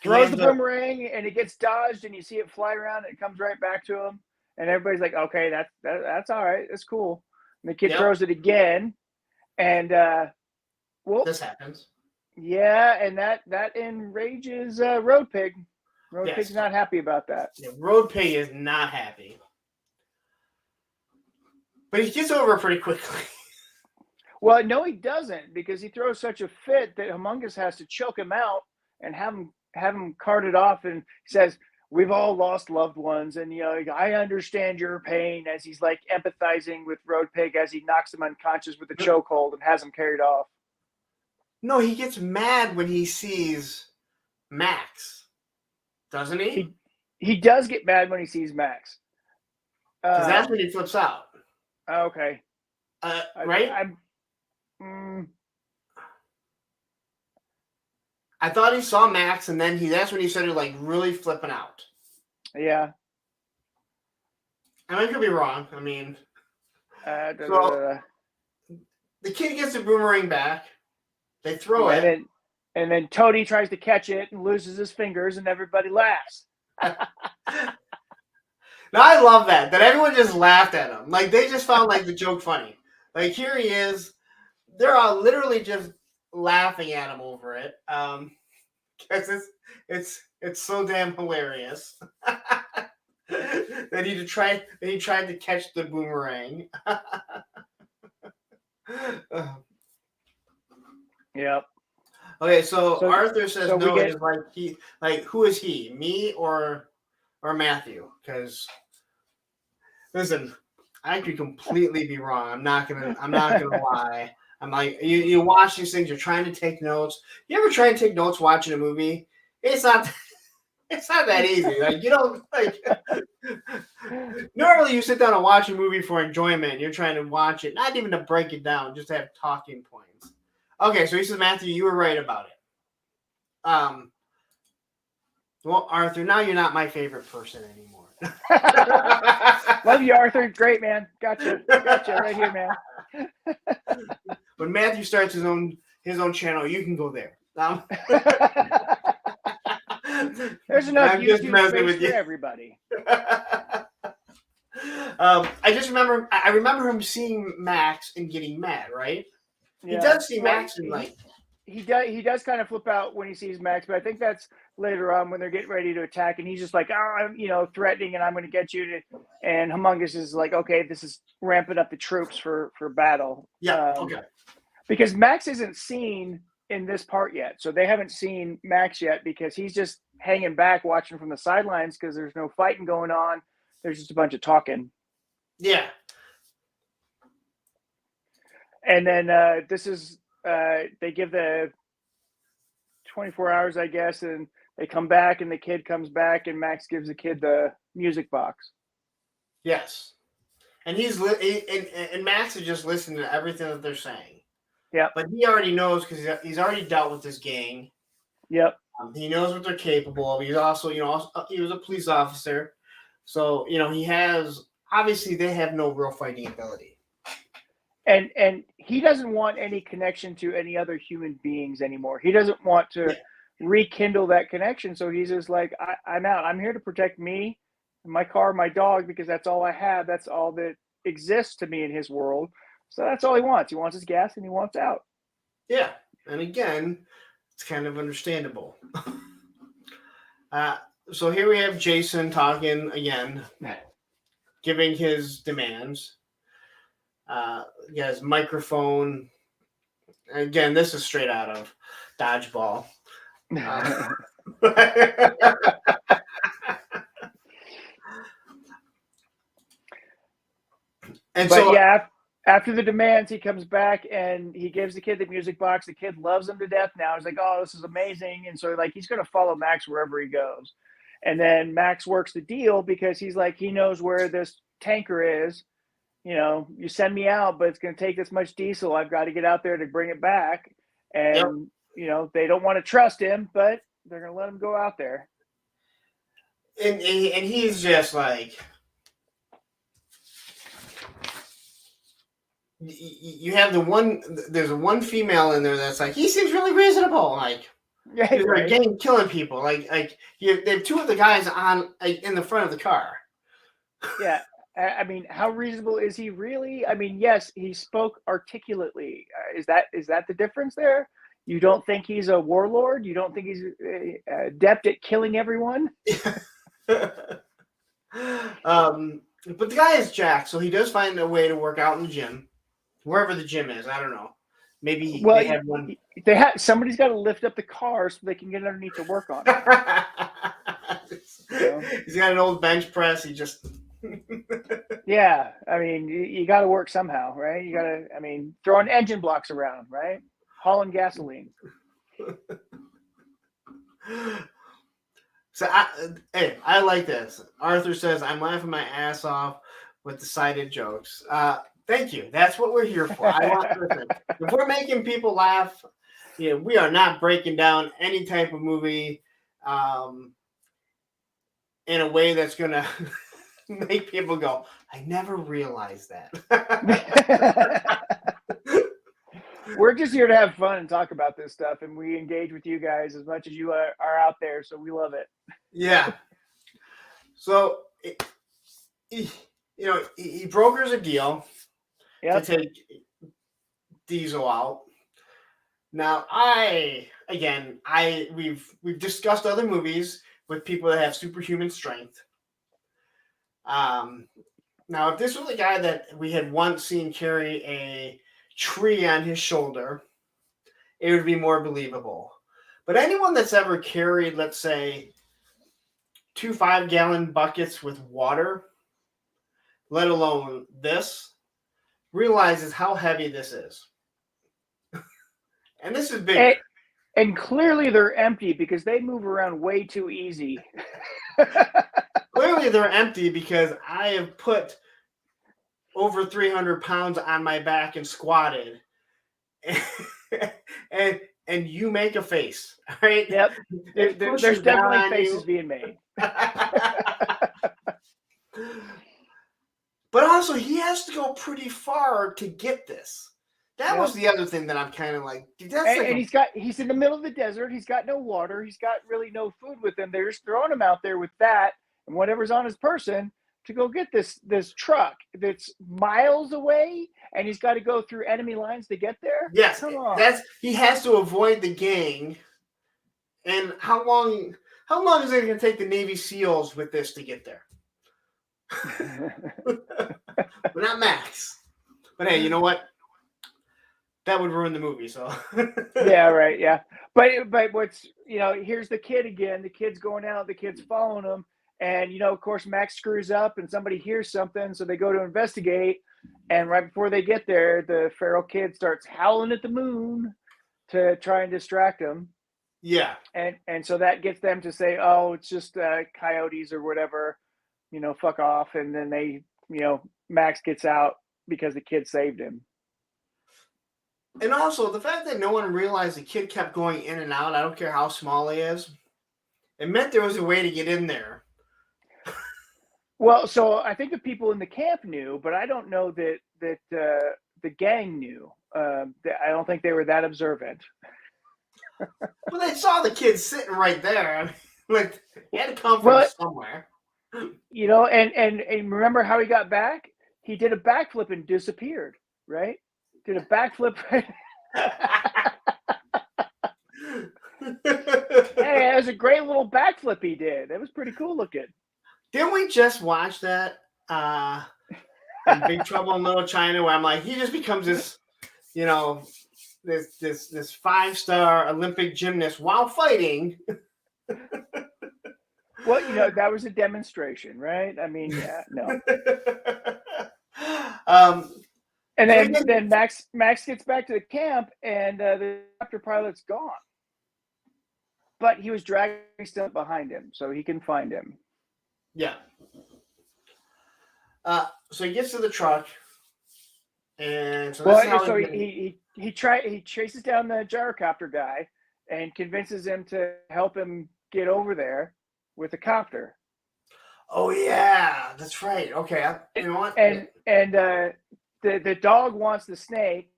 Throws the boomerang and it gets dodged, and you see it fly around and it comes right back to him, and everybody's like, okay, that's all right, that's cool. And the kid throws it again, and this happens. Yeah, and that enrages Road Pig. Pig's not happy about that. Yeah, Road Pig is not happy. But he gets over it pretty quickly. Well, no, he doesn't, because he throws such a fit that Humongous has to choke him out and have him carted off, and says, "We've all lost loved ones, and I understand your pain," as he's like empathizing with Road Pig as he knocks him unconscious with a chokehold and has him carried off. No, he gets mad when he sees Max, doesn't he? He does get mad when he sees Max. Because that's when he flips out. Okay. Right? Mm, I thought he saw Max, and then that's when he started like really flipping out. yeah. I mean, I could be wrong. I mean, Da, da, so da, da. the kid gets the boomerang back. They throw Yeah, it. and then Tony tries to catch it and loses his fingers, and everybody laughs. Now I love that everyone just laughed at him. Like they just found like the joke funny. Like here he is. They're all literally just laughing at him over it. Because it's so damn hilarious. that he tried to catch the boomerang. Yep. Okay, so So Arthur says so we no. It get is like who is he? Me or Matthew? Because listen, I could completely be wrong. I'm not gonna lie. I'm like you watch these things. You're trying to take notes. You ever try and take notes watching a movie? It's not that easy. Like you don't like. Normally, you sit down and watch a movie for enjoyment. You're trying to watch it, not even to break it down, just to have talking points. Okay, so he says, Matthew, you were right about it. Well, Arthur, now you're not my favorite person anymore. love you, Arthur. Great, man. Gotcha right here, man. When Matthew starts his own channel, you can go there. There's enough I'm just YouTube messing space with for you. everybody. I just remember. I remember him seeing Max and getting mad. Right? Yeah. He does see Well, Max and like. he does kind of flip out when he sees Max, but I think that's later on when they're getting ready to attack, and he's just like, I'm threatening, and I'm going to get you to. And Humongous is like, okay, this is ramping up the troops for battle. Yeah. Okay. Because Max isn't seen in this part yet, so they haven't seen Max yet because he's just hanging back, watching from the sidelines because there's no fighting going on. There's just a bunch of talking. Yeah. And then this is they give the 24 hours, I guess, and they come back, and the kid comes back, and Max gives the kid the music box. Yes. And and Max is just listening to everything that they're saying. Yeah. But he already knows because he's already dealt with this gang. Yep. He knows what they're capable of. He's also, he was a police officer. So, he has, obviously they have no real fighting ability. And he doesn't want any connection to any other human beings anymore. He doesn't want to rekindle that connection. So he's just like, I'm out. I'm here to protect me, my car, my dog, because that's all I have. That's all that exists to me in his world. So that's all he wants. He wants his gas and he wants out. Yeah. And again, it's kind of understandable. So here we have Jason talking again, giving his demands. He has microphone. Again, this is straight out of Dodgeball. After the demands, he comes back and he gives the kid the music box. The kid loves him to death now. He's like, oh, this is amazing. And so he's going to follow Max wherever he goes. And then Max works the deal because he's like, he knows where this tanker is. You send me out, but it's going to take this much diesel. I've got to get out there to bring it back. And, they don't want to trust him, but they're going to let him go out there. And he's just like, you have there's one female in there that's like, he seems really reasonable. Like, yeah, right. Gang killing people. Like they have two of the guys on in the front of the car. Yeah. I mean, how reasonable is he really? I mean, yes, he spoke articulately. Is that the difference there? You don't think he's a warlord? You don't think he's adept at killing everyone? But the guy is Jack, so he does find a way to work out in the gym, wherever the gym is. I don't know. Maybe they have one. Somebody's got to lift up the car so they can get underneath to work on it. He's got an old bench press. He just. Yeah, I mean, you got to work somehow, right? You got to, throwing engine blocks around, right? Hauling gasoline. So, I like this. Arthur says, I'm laughing my ass off with the cited jokes. Thank you. That's what we're here for. I want listen, if we're making people laugh, we are not breaking down any type of movie in a way that's gonna make people go, I never realized that. We're just here to have fun and talk about this stuff, and we engage with you guys as much as you are out there, so we love it. Yeah. So, he brokers a deal to take Diesel out. Now, we've discussed other movies with people that have superhuman strength. Now, if this was a guy that we had once seen carry a tree on his shoulder, it would be more believable. But anyone that's ever carried, let's say, 2 5-gallon buckets with water, let alone this, realizes how heavy this is. And this is big. And clearly they're empty because they move around way too easy. Clearly they're empty because I have put over 300 pounds on my back and squatted. and you make a face, right? Yep. There's definitely faces being made. But also, he has to go pretty far to get this. That was the other thing that I'm kind of like, dude, that's he's in the middle of the desert. He's got no water. He's got really no food with him. They're just throwing him out there with that and whatever's on his person to go get this truck that's miles away, and he's got to go through enemy lines to get there. Yes, come on. He has to avoid the gang. And how long is it going to take the Navy SEALs with this to get there? But not Max. But hey, you know what? That would ruin the movie. So yeah, right, yeah. But what's here's the kid again. The kid's going out. The kid's following him, and of course Max screws up, and somebody hears something, so they go to investigate. And right before they get there, the feral kid starts howling at the moon to try and distract him. Yeah, and so that gets them to say, "Oh, it's just coyotes or whatever." Fuck off. And then they, Max gets out because the kid saved him. And also the fact that no one realized the kid kept going in and out, I don't care how small he is, it meant there was a way to get in there. Well, so I think the people in the camp knew, but I don't know that the gang knew. I don't think they were that observant. Well, they saw the kid sitting right there. Like, he had to come from somewhere. And remember how he got back? He did a backflip and disappeared, right? Did a backflip. Hey, it was a great little backflip he did. It was pretty cool looking. Didn't we just watch that in Big Trouble in Little China, where I'm like, he just becomes this, this 5-star Olympic gymnast while fighting. Well, that was a demonstration, right? I mean, yeah, no. And then Max gets back to the camp, and the helicopter pilot's gone. But he was dragging stuff behind him, so he can find him. Yeah. So he gets to the truck, and so he chases down the gyrocopter guy and convinces him to help him get over there with a copter. Oh yeah, that's right. Okay, you know what? And the dog wants the snake.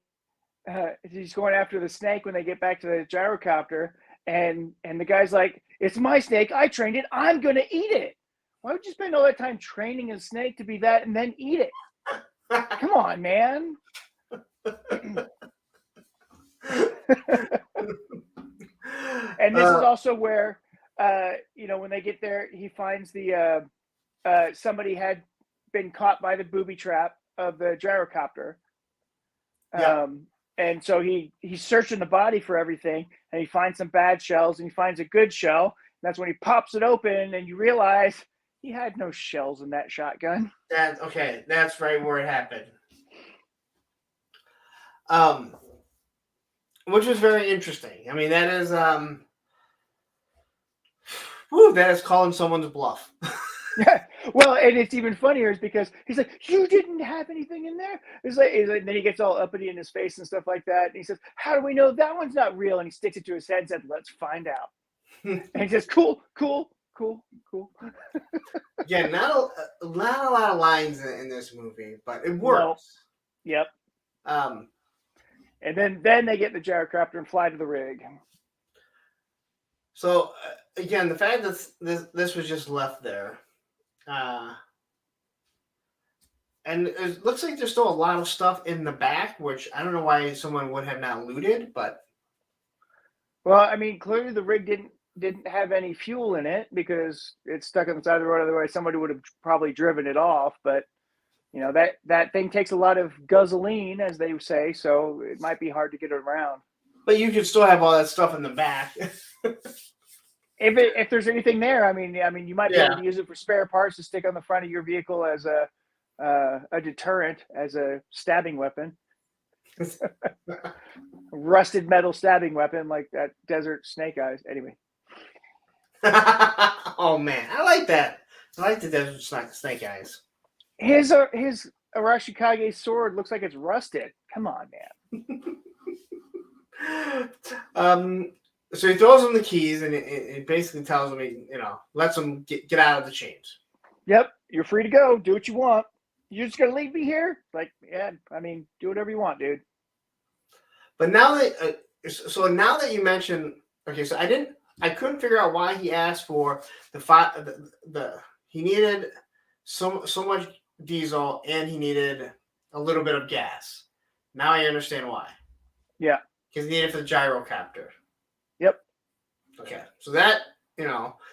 He's going after the snake when they get back to the gyrocopter, and the guy's like, "It's my snake. I trained it. I'm gonna eat it." Why would you spend all that time training a snake to be that and then eat it? Come on, man. And this is also where, when they get there, he finds the somebody had been caught by the booby trap of the gyrocopter. Yeah. And so he's searching the body for everything, and he finds some bad shells, and he finds a good shell. And that's when he pops it open, and you realize he had no shells in that shotgun. That's right where it happened. Which was very interesting. I mean, that is that is calling someone's bluff. Yeah. Well, and it's even funnier is because he's like, "You didn't have anything in there." It's like then he gets all uppity in his face and stuff like that. And he says, "How do we know that one's not real?" And he sticks it to his head and said, "Let's find out." And he says, "Cool, cool, cool, cool." Yeah, not a lot of lines in this movie, but it No. works. Yep. Um, And then they get the gyrocopter and fly to the rig. so again, the fact that this was just left there, and it looks like there's still a lot of stuff in the back, which I don't know why someone would have not looted, but Well, I mean, clearly the rig didn't have any fuel in it because it's stuck on the side of the road. Otherwise, somebody would have probably driven it off. But you know that thing takes a lot of gasoline, as they say, so it might be hard to get it around. but you could still have all that stuff in the back. If there's anything there, I mean, you might be Yeah. able to use it for spare parts to stick on the front of your vehicle as a deterrent, as a stabbing weapon, rusted metal stabbing weapon like that Desert Snake Eyes. Anyway, Oh man, I like that. I like the Desert Snake Eyes. his Arashikage sword looks like it's rusted. Come on, man. So he throws him the keys, and it basically tells him, lets him get out of the chains. Yep, you're free to go. Do what you want. You're just gonna leave me here? Like, yeah, I mean, do whatever you want, dude. But now that you mentioned, okay, so I couldn't figure out why he asked for he needed so much diesel and he needed a little bit of gas. Now I understand why. Yeah. Because he needed it for the gyrocopter. Yep. Okay, so that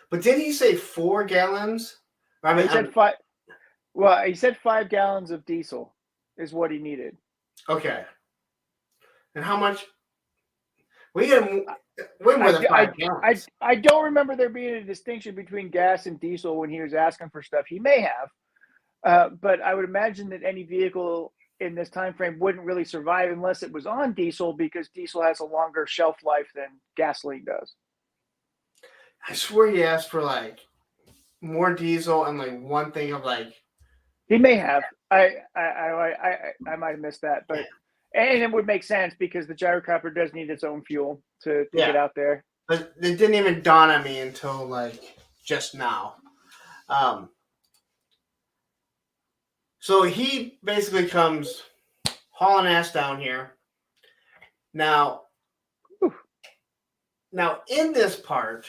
but did he say 4 gallons? I mean, he said 5. Well, he said 5 gallons of diesel is what he needed. Okay. And how much? We get way more than 5 gallons. I don't remember there being a distinction between gas and diesel when he was asking for stuff. He may have, but I would imagine that any vehicle in this time frame wouldn't really survive unless it was on diesel, because diesel has a longer shelf life than gasoline does. I swear he asked for like more diesel and like one thing of like. He may have. I might have missed that, but and it would make sense because the gyrocopter does need its own fuel to get out there. But it didn't even dawn on me until like just now. So he basically comes hauling ass down here. Now in this part,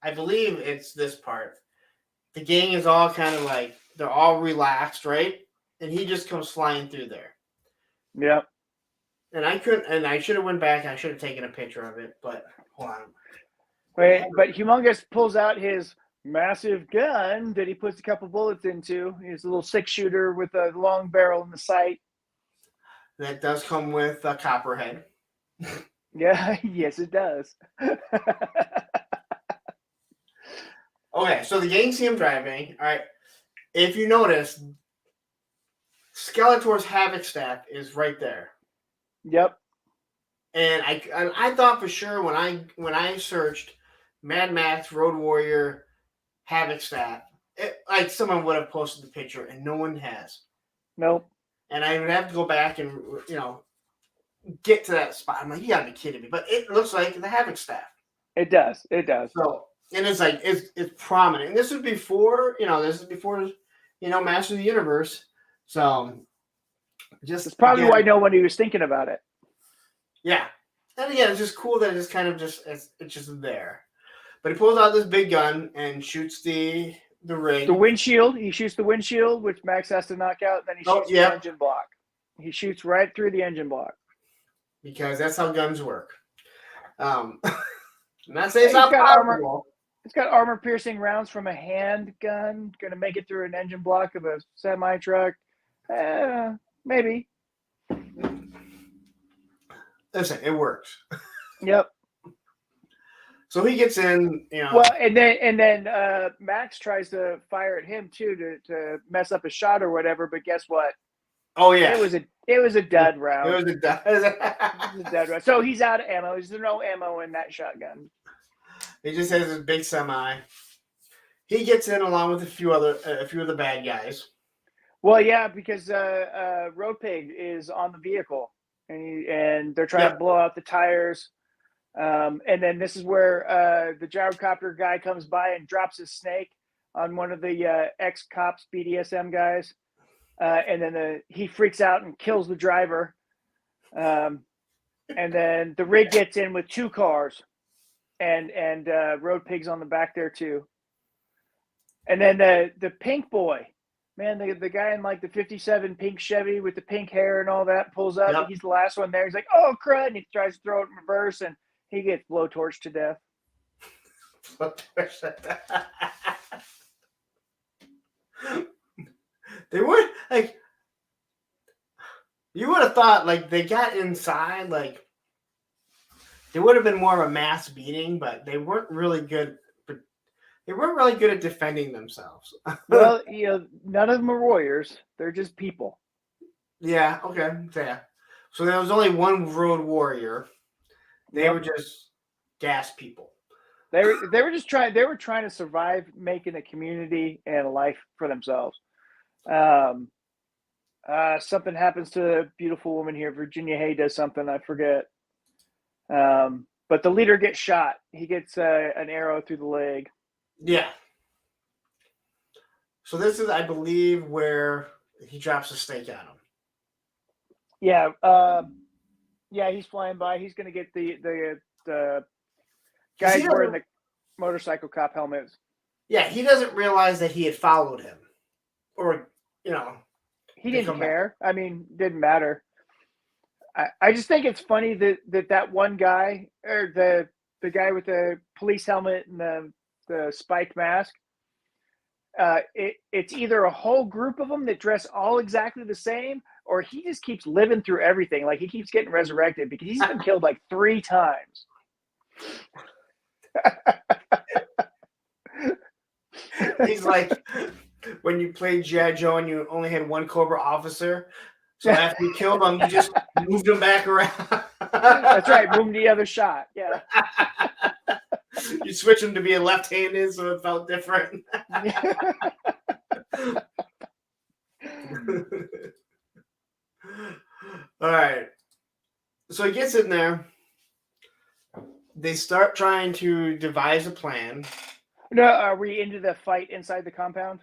I believe it's this part, the gang is all kind of like, they're all relaxed, right? And he just comes flying through there. Yep. And I should have went back and I should have taken a picture of it, but hold on. Wait, but Humongous pulls out his massive gun that he puts a couple bullets into. His little 6-shooter with a long barrel in the sight. That does come with a copperhead. Yeah, yes, it does. Okay, so the gang see him driving. All right. If you notice, Skeletor's Havoc staff is right there. Yep. And I thought for sure when I searched Mad Max Road Warrior Havoc staff, like someone would have posted the picture, and no one has. Nope. And I would have to go back and get to that spot. I'm like, you gotta be kidding me! But it looks like the Havoc staff. It does. It does. So, and it's like it's prominent. And this is before Master of the Universe. So just it's probably why no one was thinking about it. Yeah. And again, it's just cool that it's kind of it's just there. But he pulls out this big gun and shoots the rig. The windshield. He shoots the windshield, which Max has to knock out. Then he shoots the engine block. He shoots right through the engine block. Because that's how guns work. I'm not saying it's not possible. It's got armor-piercing rounds from a handgun. Going to make it through an engine block of a semi-truck. Maybe. Listen, it works. Yep. So he gets in, Well, and then Max tries to fire at him too to mess up a shot or whatever. But guess what? Oh yeah, it was a dud round. It was a dud round. So he's out of ammo. There's no ammo in that shotgun. He just has this big semi. he gets in along with a few of the bad guys. Well, yeah, because Road Pig is on the vehicle, and they're trying to blow out the tires. And then this is where the gyrocopter guy comes by and drops his snake on one of the ex-cops BDSM guys. And then he freaks out and kills the driver. And then the rig gets in with 2 cars, and Road Pig's on the back there too. And then the pink boy, man, the guy in like the 57 pink Chevy with the pink hair and all that pulls up. Yep. He's the last one there. He's like, "Oh crud!" And he tries to throw it in reverse, and he gets blowtorched to death. They would like. You would have thought like they got inside, like there would have been more of a mass beating, but they weren't really good. But they weren't really good at defending themselves. Well, none of them are warriors. They're just people. Yeah. Okay. Yeah. So there was only one road warrior. They were just gas people. They were just trying. They were trying to survive, making a community and a life for themselves. Something happens to a beautiful woman here. Virginia Hay does something. I forget. But the leader gets shot. He gets an arrow through the leg. Yeah. So this is, I believe, where he drops a stake on him. Yeah. Yeah, he's flying by. He's going to get the guys wearing the motorcycle cop helmets. Yeah, he doesn't realize that he had followed him. Or, he didn't care. I mean, didn't matter. I just think it's funny that one guy, or the guy with the police helmet and the spiked mask, it's either a whole group of them that dress all exactly the same, or he just keeps living through everything. Like he keeps getting resurrected because he's been killed like 3 times. He's like when you played G.I. Joe and you only had one Cobra officer. So after you killed him, you just moved him back around. That's right. Move the other shot. Yeah. You switch him to be a left-handed, so it felt different. All right. So he gets in there. They start trying to devise a plan. No, are we into the fight inside the compound?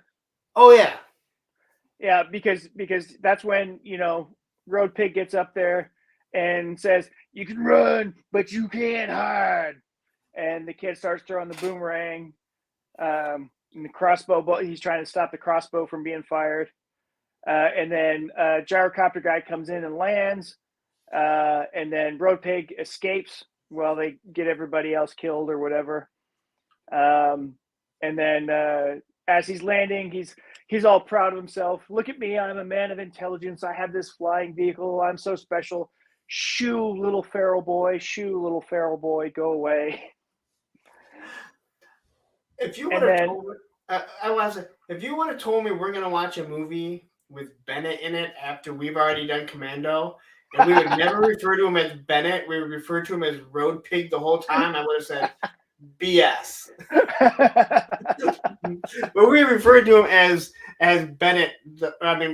Oh yeah. Yeah, because that's when, Road Pig gets up there and says, "You can run, but you can't hide." And the kid starts throwing the boomerang, and the crossbow. He's trying to stop the crossbow from being fired. And then gyrocopter guy comes in and lands. And then Road Pig escapes while they get everybody else killed or whatever. And then as he's landing, he's all proud of himself. "Look at me, I'm a man of intelligence. I have this flying vehicle. I'm so special. Shoo, little feral boy. Shoo, little feral boy. Go away." If you would have told me, if you would have told me we're gonna watch a movie with Bennett in it after we've already done Commando, and we would never refer to him as Bennett, we would refer to him as Road Pig the whole time, I would have said BS. But we referred to him as Bennett,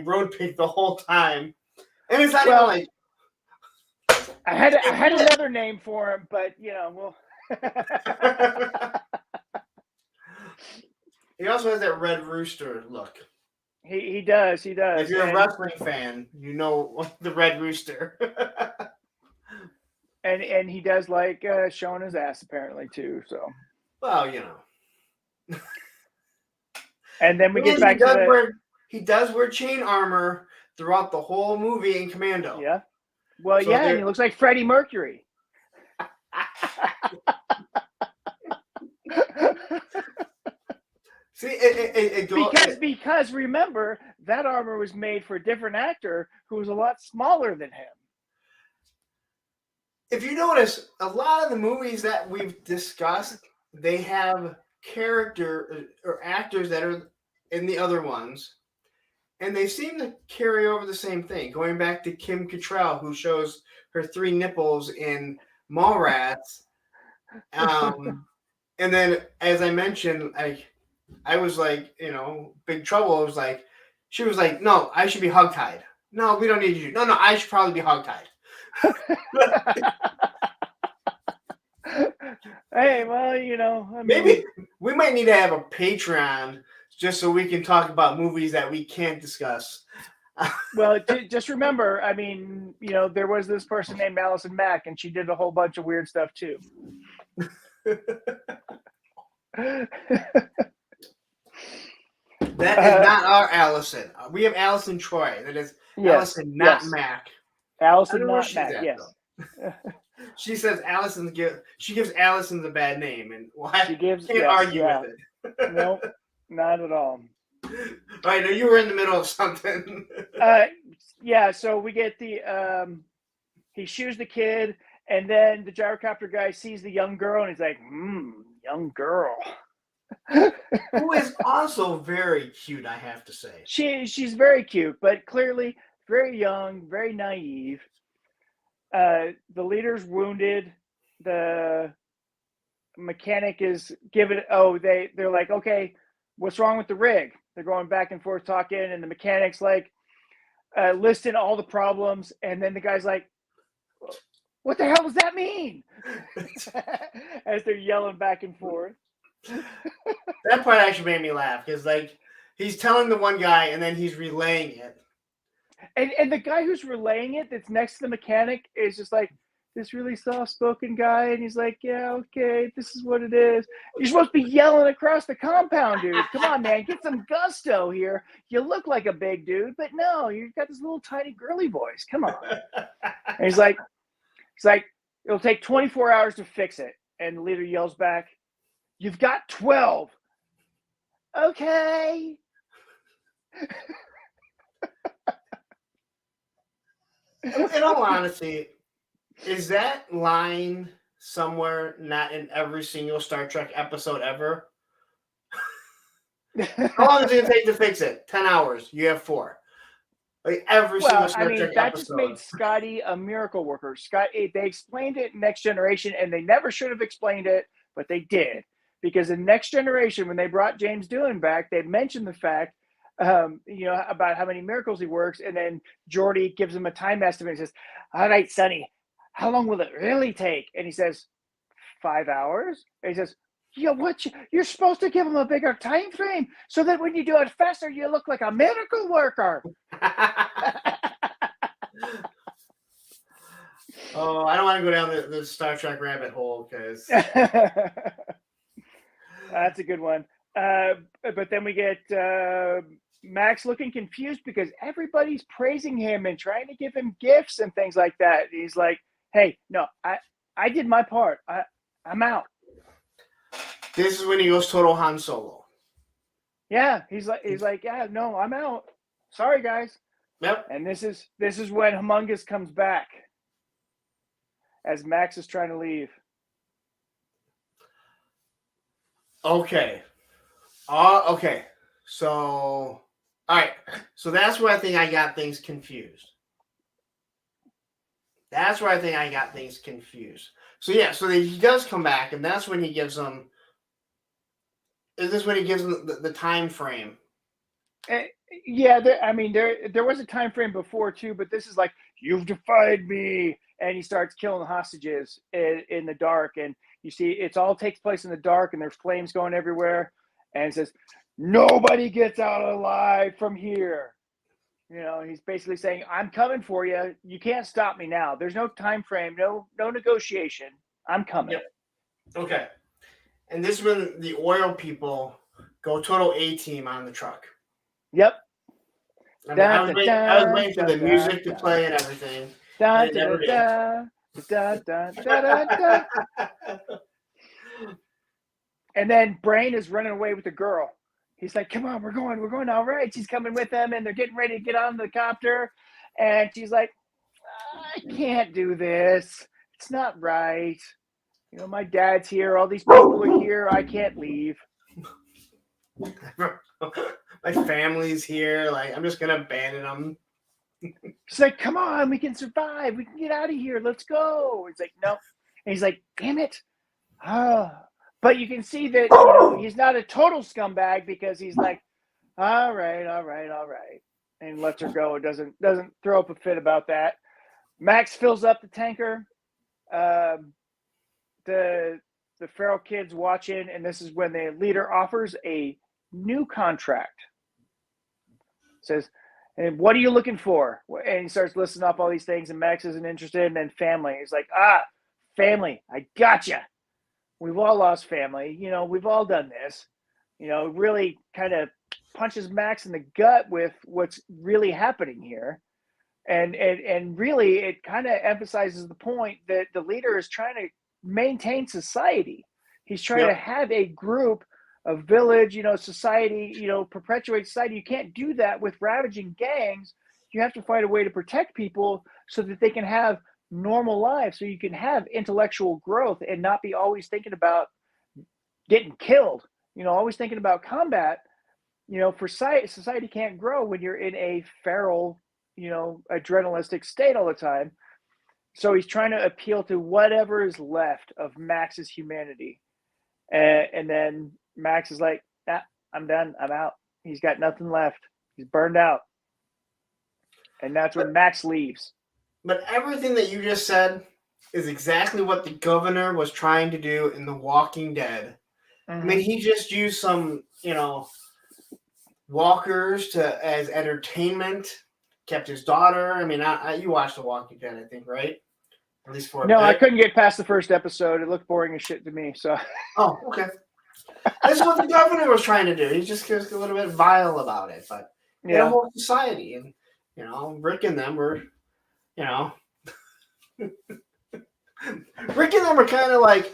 Road Pig the whole time, and it's not even like I had another name for him, but we'll. He also has that Red Rooster look. He does. If you're a wrestling fan, you know the Red Rooster. And he does like showing his ass apparently too. So. Well, And then we get back to he does wear chain armor throughout the whole movie in Commando. Yeah. Well, so and he looks like Freddie Mercury. See, because remember, that armor was made for a different actor who was a lot smaller than him. If you notice, a lot of the movies that we've discussed, they have character or actors that are in the other ones, and they seem to carry over the same thing. Going back to Kim Cattrall, who shows her 3 nipples in Mallrats, and then, as I mentioned, I was like, big trouble. It was like, she was like, no, I should be hogtied. No, we don't need you. No, I should probably be hogtied. Hey, well, I mean, Maybe we might need to have a Patreon just so we can talk about movies that we can't discuss. well, just remember, I mean, there was this person named Allison Mack, and she did a whole bunch of weird stuff too. That is not our Allison. We have Allison Troy. That is Allison, not Mac. Allison, I don't know where not she's Mac. at, Yes. She says she gives Allison the bad name, and can't argue with it. Nope, not at all. Right, now you were in the middle of something. Yeah, so we get he shoos the kid, and then the gyrocopter guy sees the young girl, and he's like, young girl. Who is also very cute, I have to say. She's very cute, but clearly very young, very naive. The leader's wounded. The mechanic is given. They're like, okay, what's wrong with the rig? They're going back and forth talking, and the mechanic's like listing all the problems, and then the guy's like, what the hell does that mean? As they're yelling back and forth. That part actually made me laugh because, like, he's telling the one guy and then he's relaying it. And the guy who's relaying it that's next to the mechanic is just like this really soft-spoken guy, and he's like, yeah, okay, this is what it is. You're supposed to be yelling across the compound, dude. Come on, man, get some gusto here. You look like a big dude, but no, you've got this little tiny girly voice. Come on. And he's like, it'll take 24 hours to fix it. And the leader yells back, you've got 12. Okay. In all honesty, is that line somewhere not in every single Star Trek episode ever? How long does it take to fix it? 10 hours. You have 4. Like every single Star Trek that episode. just made Scotty a miracle worker. They explained it in Next Generation, and they never should have explained it, but they did. Because in Next Generation, when they brought James Doohan back, they mentioned the fact, about how many miracles he works, and then Geordi gives him a time estimate and says, all right, Sonny, how long will it really take? And he says, 5 hours. And he says, yeah, you're supposed to give him a bigger time frame so that when you do it faster, you look like a miracle worker. Oh, I don't want to go down the Star Trek rabbit hole because that's a good one. But then we get Max looking confused because everybody's praising him and trying to give him gifts and things like that. He's like, hey, no, I did my part. I'm out. This is when he goes total Han Solo. Yeah, he's like, yeah, no, I'm out. Sorry, guys. Yep. And this is when Humongous comes back as Max is trying to leave. Okay. Okay. So, all right. So that's where I think I got things confused. So yeah, so he does come back, and that's when he gives them. Is this when he gives them the time frame? Yeah, there was a time frame before too, but this is like, you've defied me, and he starts killing the hostages in the dark, and you see it all takes place in the dark, and there's flames going everywhere, and it says, nobody gets out alive from here. He's basically saying, I'm coming for you. You can't stop me now. There's no time frame, no negotiation. I'm coming. Yep. Okay. And this is when the oil people go total A-team on the truck. Yep. I was waiting for the music to play and everything. And then Brain is running away with the girl. He's like, come on, we're going all right. She's coming with them, and they're getting ready to get on the copter. And she's like, I can't do this. It's not right. My dad's here. All these people are here. I can't leave. My family's here. Like, I'm just going to abandon them. She's like, come on, we can survive. We can get out of here. Let's go. He's like, no. And he's like, damn it. But but you can see that he's not a total scumbag because he's like, all right, and lets her go. Doesn't throw up a fit about that. Max fills up the tanker. The feral kids watch in, and this is when the leader offers a new contract. Says, and what are you looking for? And he starts listing off all these things, and Max isn't interested. And then family. He's like, family, I gotcha. We've all lost family. We've all done this. Really kind of punches Max in the gut with what's really happening here. And really, it kind of emphasizes the point that the leader is trying to maintain society. He's trying to have a group, a village, society, perpetuate society. You can't do that with ravaging gangs. You have to find a way to protect people so that they can have normal lives, so you can have intellectual growth and not be always thinking about getting killed, always thinking about combat. For society can't grow when you're in a feral, adrenalistic state all the time. So he's trying to appeal to whatever is left of Max's humanity. And then Max is like, I'm done. I'm out. He's got nothing left. He's burned out. And that's when Max leaves. But everything that you just said is exactly what the governor was trying to do in The Walking Dead. Mm-hmm. I mean, he just used some, walkers as entertainment, kept his daughter. I mean, you watched The Walking Dead, I think, right? At least for a bit. I couldn't get past the first episode. It looked boring as shit to me. So. Oh, okay. That's what the governor was trying to do. He just gets a little bit vile about it, but the whole society, and Rick and them were, Rick and them are kind of like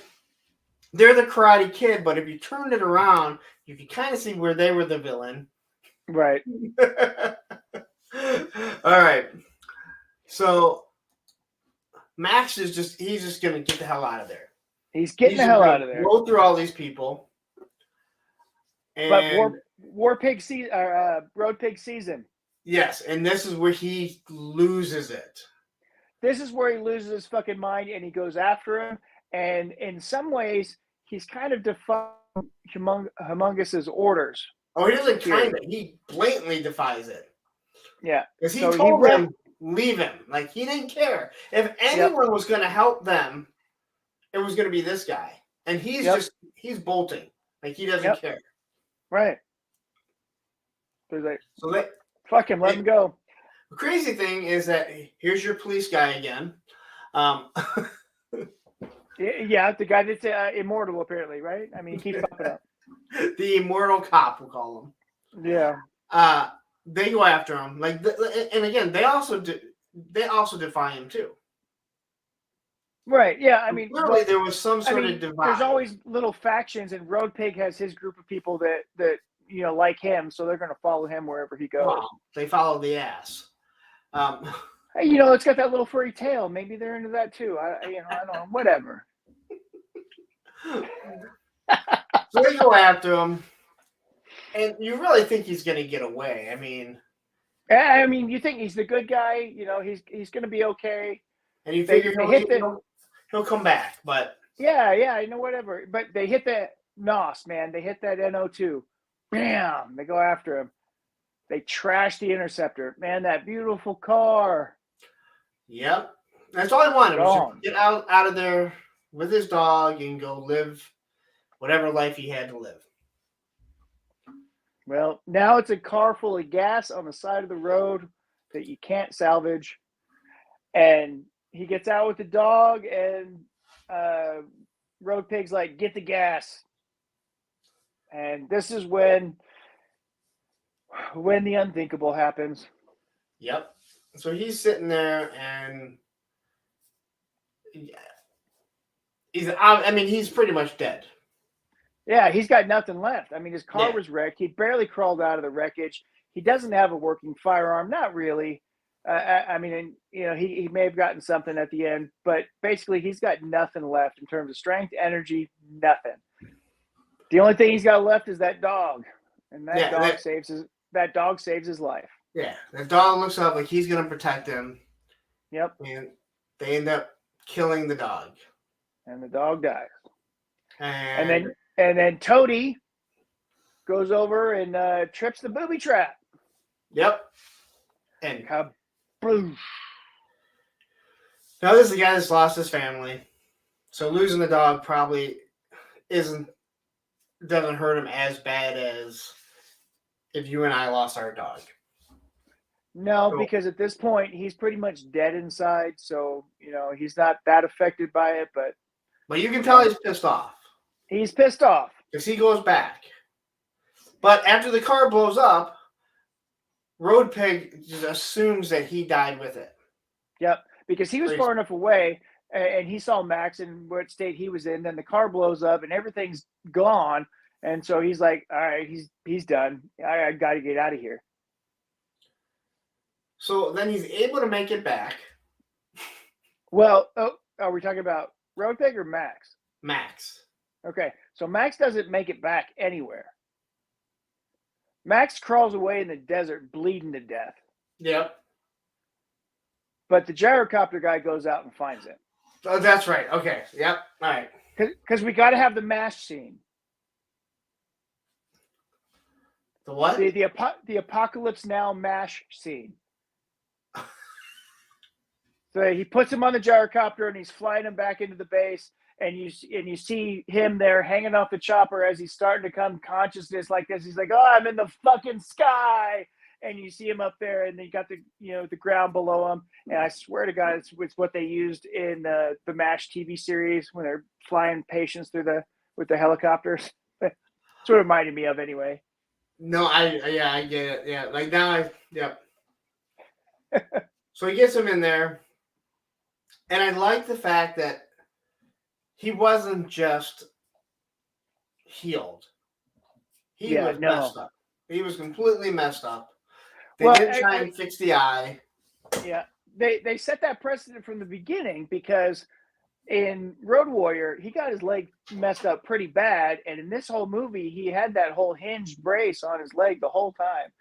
they're the Karate Kid, but if you turned it around, you can kind of see where they were the villain. Right. All right. So Max is he's just going to get the hell out of there. He's getting the hell out of there. Go through all these people. And but Road Pig season. Yes, and this is where he loses it. This is where he loses his fucking mind, and he goes after him. And in some ways, he's kind of defying Humongous's orders. Oh, he doesn't kind of. He blatantly defies it. Yeah. Because he told him, leave him. Like, he didn't care. If anyone was going to help them, it was going to be this guy. And he's he's bolting. Like, he doesn't care. Right. Fuck him, let him go. The crazy thing is that here's your police guy again. Yeah, the guy that's immortal, apparently, right? I mean, he keeps popping up. The immortal cop, we'll call him. Yeah. They go after him, and again, they also defy him too. Right. Yeah. I mean, clearly there was some sort of divide. There's always little factions, and Road Pig has his group of people that like him, so they're going to follow him wherever he goes. Well, they follow the ass. It's got that little furry tail. Maybe they're into that too. I don't know. Whatever. So they go after him, and you really think he's going to get away. I mean, you think he's the good guy. He's going to be okay. And you figure he'll come back, but whatever. But they hit that NOS, man. They hit that NO2. Bam! They go after him. They trash the Interceptor. Man, that beautiful car. Yep. That's all I wanted. Was to get out of there with his dog and go live whatever life he had to live. Well, now it's a car full of gas on the side of the road that you can't salvage. And he gets out with the dog, and Road Pig's like, get the gas. And this is when the unthinkable happens. Yep. So he's sitting there, and he's pretty much dead. Yeah, he's got nothing left. I mean, his car was wrecked. He barely crawled out of the wreckage. He doesn't have a working firearm. Not really. He may have gotten something at the end, but basically he's got nothing left in terms of strength, energy, nothing. The only thing he's got left is that dog, and that dog saves his life. Yeah, that dog looks up like he's going to protect him. Yep. And they end up killing the dog. And the dog dies. And And then Toady goes over and trips the booby trap. Yep. And Kabloosh. now this is the guy that's lost his family. So losing the dog probably doesn't hurt him as bad as if you and I lost our dog. No, Cool. because at this point he's pretty much dead inside, so he's not that affected by it, but you can tell he's pissed off. He's pissed off. Because he goes back. But after the car blows up, Road Pig just assumes that he died with it. Yep, because he was far enough away and he saw Max in what state he was in. Then the car blows up and everything's gone. And so he's like, all right, he's done. I got to get out of here. So then he's able to make it back. Well, are we talking about Road Pig or Max? Max. Okay, so Max doesn't make it back anywhere. Max crawls away in the desert bleeding to death. Yep. But the gyrocopter guy goes out and finds him. Oh, that's right. Okay. Yep. All right. Because we got to have the MASH scene. The what? The Apocalypse Now MASH scene. So he puts him on the gyrocopter and he's flying him back into the base. And you see him there hanging off the chopper as he's starting to come consciousness like this. He's like, "Oh, I'm in the fucking sky!" And you see him up there, and they got the ground below him. And I swear to God, it's what they used in the MASH TV series when they're flying patients with the helicopters. That's what it reminded me of, anyway. No, I get it. Yeah, like now yep. So he gets him in there, and I like the fact that he wasn't just healed. He was messed up. He was completely messed up. They did try and fix the eye. Yeah. They set that precedent from the beginning because in Road Warrior, he got his leg messed up pretty bad. And in this whole movie, he had that whole hinged brace on his leg the whole time.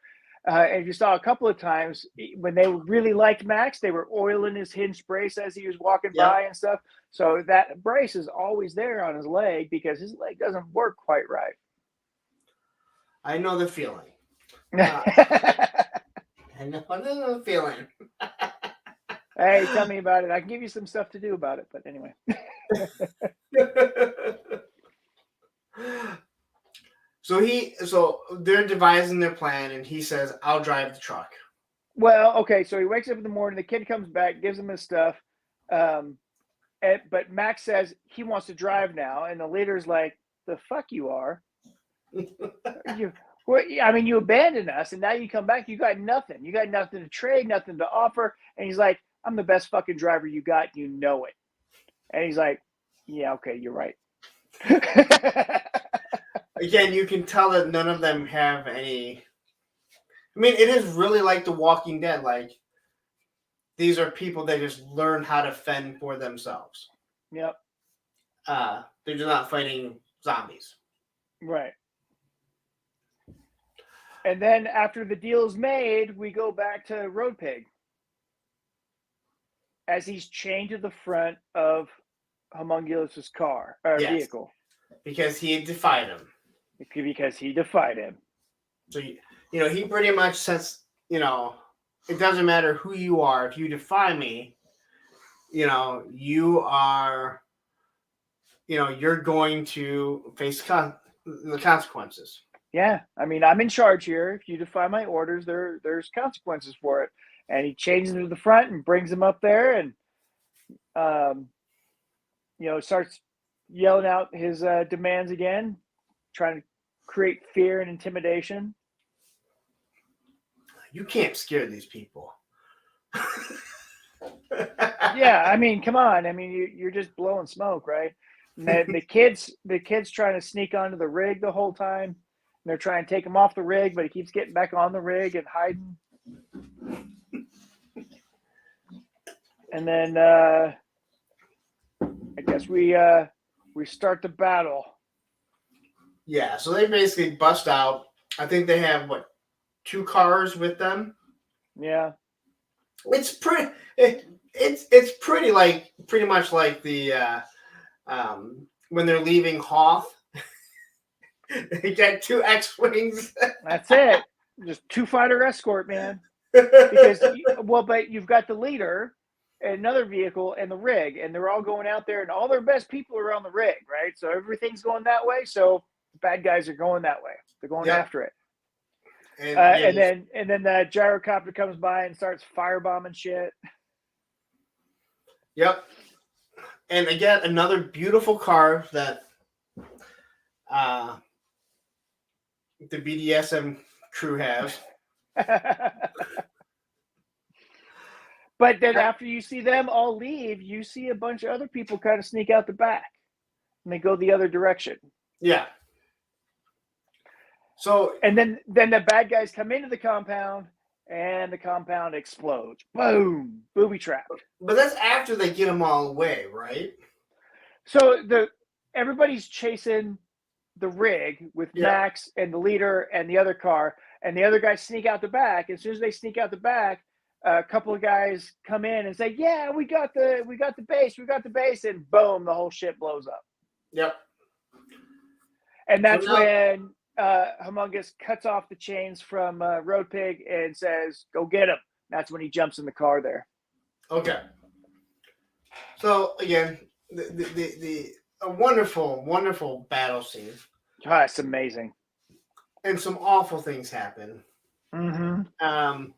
And you saw a couple of times when they really liked Max, they were oiling his hinged brace as he was walking by and stuff. So that brace is always there on his leg because his leg doesn't work quite right. I know the feeling. I know the feeling. Hey, tell me about it. I can give you some stuff to do about it. But anyway. So they're devising their plan, and he says, "I'll drive the truck." Well, okay. So he wakes up in the morning. The kid comes back, gives him his stuff, but Max says he wants to drive now, and the leader's like, "The fuck you are! You abandoned us, and now you come back. You got nothing. You got nothing to trade, nothing to offer." And he's like, "I'm the best fucking driver you got. You know it." And he's like, "Yeah, okay, you're right." Again, you can tell that none of them have any. I mean, it is really like The Walking Dead. Like, these are people that just learn how to fend for themselves. Yep. They're just not fighting zombies. Right. And then after the deal's made, we go back to Road Pig as he's chained to the front of Homunculus's car or vehicle. Because he had defied him. Because he defied him. So, he pretty much says, it doesn't matter who you are. If you defy me, you are, you're going to face the consequences. Yeah. I mean, I'm in charge here. If you defy my orders, there's consequences for it. And he changes him to the front and brings him up there and, starts yelling out his demands again, trying to create fear and intimidation. You can't scare these people. Yeah, I mean, come on. I mean, you're just blowing smoke, right? And the kid's trying to sneak onto the rig the whole time. And they're trying to take him off the rig, but he keeps getting back on the rig and hiding. And then I guess we start the battle. Yeah, so they basically bust out. I think they have 2 cars with them. Yeah, it's pretty. It's pretty much like the when they're leaving Hoth They got 2 X-wings. That's it. Just 2-fighter escort, man. Because but you've got the leader, another vehicle, and the rig, and they're all going out there, and all their best people are on the rig, right? So everything's going that way. So the bad guys are going that way. They're going after it. And then the gyrocopter comes by and starts firebombing shit. Yep. And again, another beautiful car that the BDSM crew has. But then after you see them all leave, you see a bunch of other people kind of sneak out the back, and they go the other direction. Yeah. So and then the bad guys come into the compound, and the compound explodes. Boom, booby trapped. But that's after they get them all away, right? So everybody's chasing the rig with Max and the leader and the other car, and the other guys sneak out the back. As soon as they sneak out the back, a couple of guys come in and say, "Yeah, we got the base," and boom, the whole shit blows up. Yep. And that's when Humongous cuts off the chains from Road Pig and says, "Go get him." That's when he jumps in the car there. Okay. So again, a wonderful, wonderful battle scene. Oh, it's amazing. And some awful things happen. Mm-hmm.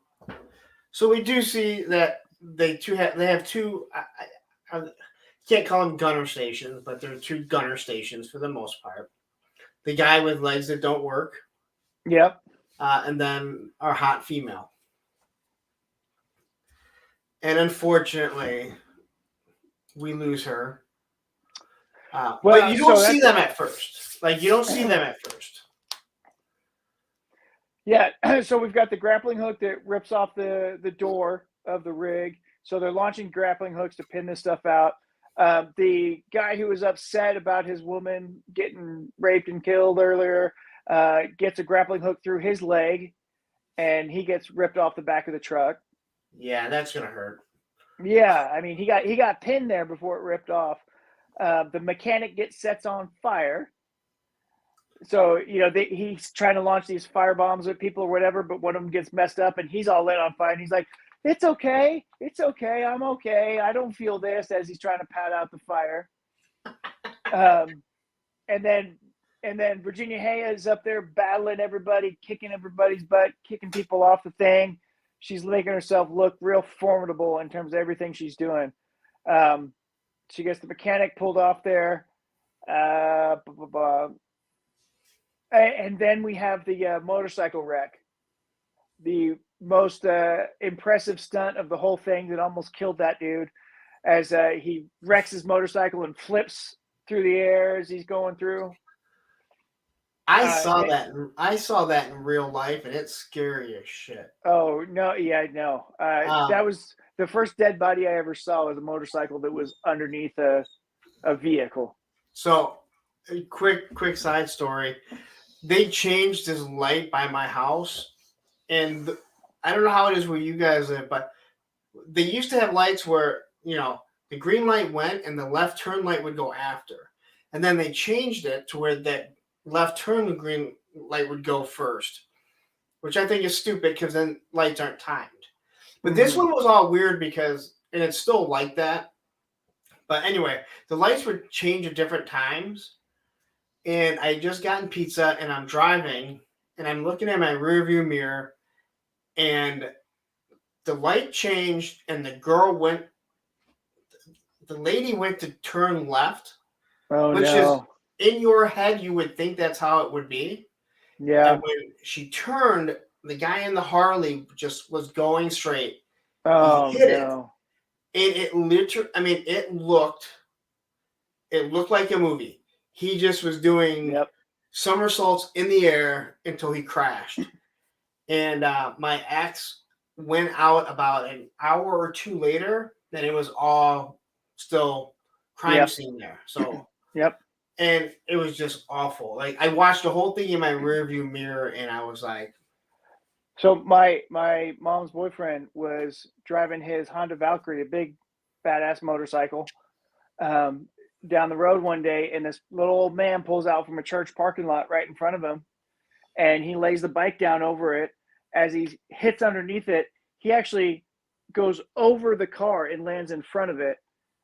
So we do see that they have 2. I can't call them gunner stations, but they're 2 gunner stations for the most part. The guy with legs that don't work. Yep. And then our hot female. And unfortunately, we lose her. But you don't see them at first. Like, you don't see them at first. Yeah, so we've got the grappling hook that rips off the door of the rig. So they're launching grappling hooks to pin this stuff out. The guy who was upset about his woman getting raped and killed earlier gets a grappling hook through his leg, and he gets ripped off the back of the truck. Yeah, that's gonna hurt. Yeah, I mean, he got pinned there before it ripped off. The mechanic sets on fire. So, he's trying to launch these fire bombs at people or whatever, but one of them gets messed up and he's all lit on fire. And he's like, it's okay. I'm okay. I don't feel this, as he's trying to pat out the fire. And then Virginia Hay is up there battling everybody, kicking everybody's butt, kicking people off the thing. She's making herself look real formidable in terms of everything she's doing. She gets the mechanic pulled off there. And then we have the motorcycle wreck, the most impressive stunt of the whole thing that almost killed that dude, as he wrecks his motorcycle and flips through the air as he's going through. I saw that in real life, and it's scary as shit. Oh no, yeah, no. That was the first dead body I ever saw, was a motorcycle that was underneath a vehicle. So, a quick side story. They changed this light by my house, and I don't know how it is where you guys live, but they used to have lights where, the green light went and the left turn light would go after. And then they changed it to where that left turn, the green light would go first, which I think is stupid because then lights aren't timed. But this one was all weird because, and it's still like that. But anyway, the lights would change at different times. And I just gotten pizza and I'm driving and I'm looking at my rear view mirror and the light changed and the lady went to turn left, which is in your head, you would think that's how it would be. Yeah. And when she turned, the guy in the Harley just was going straight. Oh, he hit no. it. And it literally, it looked like a movie. He just was doing somersaults in the air until he crashed. And my ex went out about an hour or 2 later, then it was all still crime scene there. So, and it was just awful. Like, I watched the whole thing in my rearview mirror, and I was like, so my mom's boyfriend was driving his Honda Valkyrie, a big badass motorcycle. down the road one day, and this little old man pulls out from a church parking lot right in front of him, and he lays the bike down over it. As he hits underneath it, he actually goes over the car and lands in front of it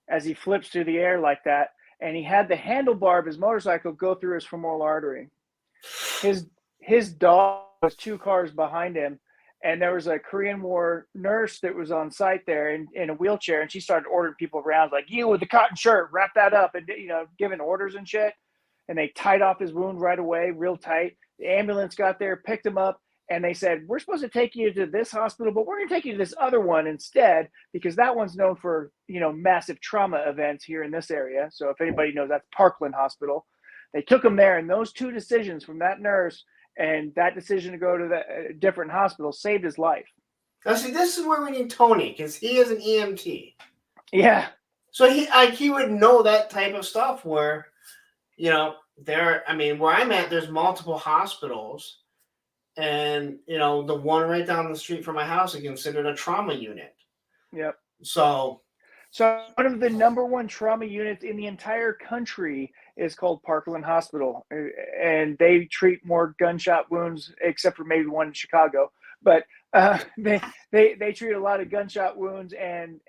as he flips through the air like that. And he had the handlebar of his motorcycle go through his femoral artery. His dog was 2 cars behind him, and there was a Korean War nurse that was on site there in a wheelchair, and she started ordering people around, like, you with the cotton shirt, wrap that up, and giving orders and shit. And they tied off his wound right away, real tight. The ambulance got there, picked him up, and they said, we're supposed to take you to this hospital, but we're going to take you to this other one instead, because that one's known for, massive trauma events here in this area. So if anybody knows, that's Parkland Hospital. They took him there, and those 2 decisions from that nurse and that decision to go to the different hospital saved his life. Now, see, this is where we need Tony, because he is an EMT. Yeah. So he would know that type of stuff where, where I'm at, there's multiple hospitals. And, the one right down the street from my house is considered a trauma unit. Yep. So one of the number 1 trauma units in the entire country is called Parkland Hospital. And they treat more gunshot wounds, except for maybe one in Chicago. But they treat a lot of gunshot wounds and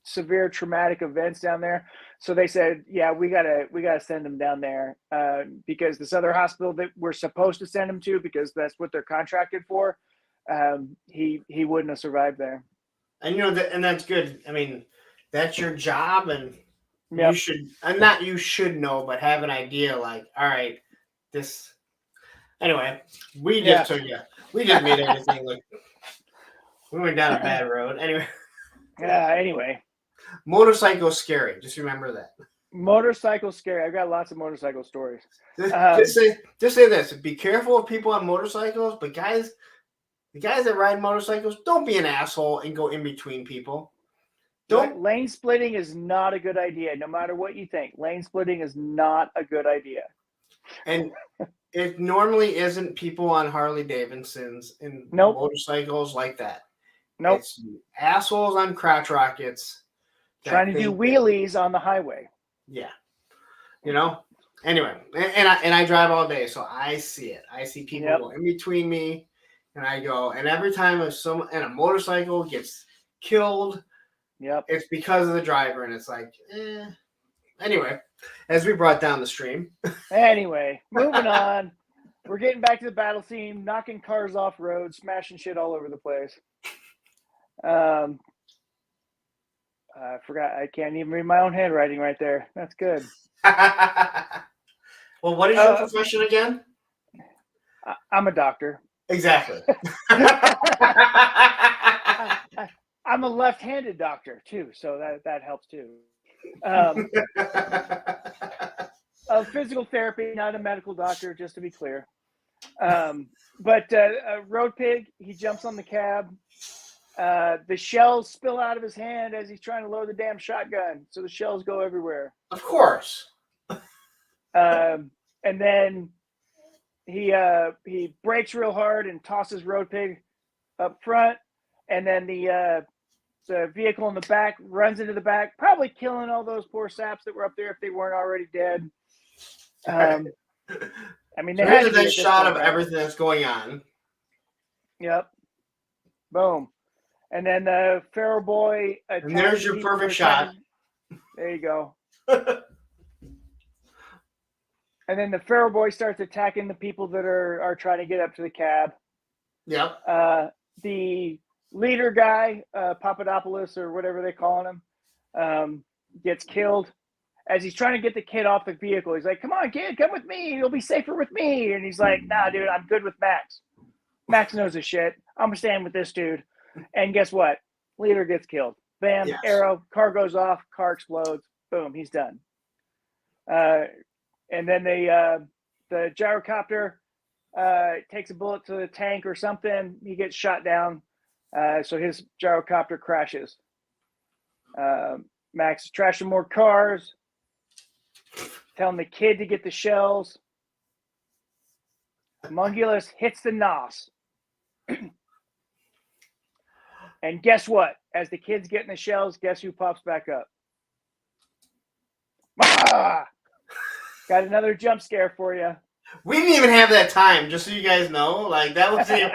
severe traumatic events down there. So they said, yeah, we gotta send him down there because this other hospital that we're supposed to send him to, because that's what they're contracted for, he wouldn't have survived there. And and that's good. I mean, that's your job, and yep. you should know, but have an idea. Like, all right, this. Anyway, we just made everything look. We went down a bad road. Anyway. Anyway. Motorcycle scary. Just remember that. Motorcycle scary. I've got lots of motorcycle stories. Just say this. Be careful of people on motorcycles, but the guys that ride motorcycles, don't be an asshole and go in between people. Lane splitting is not a good idea, no matter what you think. Lane splitting is not a good idea. And it normally isn't people on Harley Davidsons and nope. motorcycles like that. Nope. It's assholes on crotch rockets. Trying to do wheelies on the highway. Yeah. Anyway, and I drive all day, so I see it. I see people go in between me, and I go, and every time a motorcycle gets killed, it's because of the driver, and it's like, Anyway, as we brought down the stream. Anyway, moving on. We're getting back to the battle scene, knocking cars off roads, smashing shit all over the place. I forgot. I can't even read my own handwriting right there. That's good. Well, what is your profession again? I'm a doctor. Exactly. I'm a left-handed doctor too, so that helps too. Physical therapy, not a medical doctor, just to be clear. But Road Pig, he jumps on the cab. The shells spill out of his hand as he's trying to load the damn shotgun, so the shells go everywhere. Of course. And then he brakes real hard and tosses Road Pig up front, and then the vehicle in the back runs into the back, probably killing all those poor saps that were up there if they weren't already dead. I mean, they had a shot of everything that's going on. Yep. Boom. And then the Feral Boy. And there's your perfect shot. There you go. And then the Feral Boy starts attacking the people that are trying to get up to the cab. Yep. The leader guy, Papadopoulos or whatever they call him, gets killed. As he's trying to get the kid off the vehicle, he's like, "Come on, kid, come with me. You'll be safer with me." And he's like, "Nah, dude, I'm good with Max. Max knows his shit. I'm gonna stand with this dude." And guess what? Leader gets killed. Bam, yes. Arrow, car goes off, car explodes. Boom, he's done. And then the gyrocopter takes a bullet to the tank or something. He gets shot down. So his gyrocopter crashes. Max is trashing more cars, telling the kid to get the shells. Mungulus hits the nos. And guess what? As the kid's getting the shells, guess who pops back up? Ah! Got another jump scare for you. We didn't even have that time, just so you guys know. Like, that was the.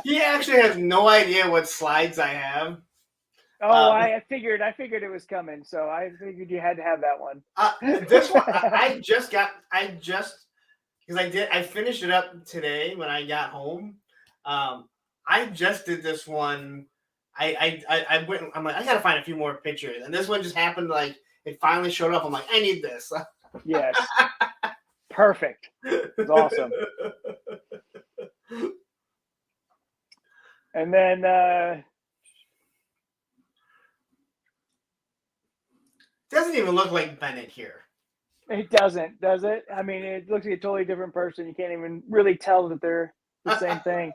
He actually has no idea what slides I have. Oh, I figured it was coming, so I figured you had to have that one. This one, I just because I finished it up today when I got home. I just did this one. I went. I'm like, I gotta find a few more pictures, and this one just happened. Like, it finally showed up. I'm like, I need this. Yes. Perfect. It's awesome. And then doesn't even look like Bennett here. it doesn't, does it? I mean, it looks like a totally different person. You can't even really tell that they're the same thing.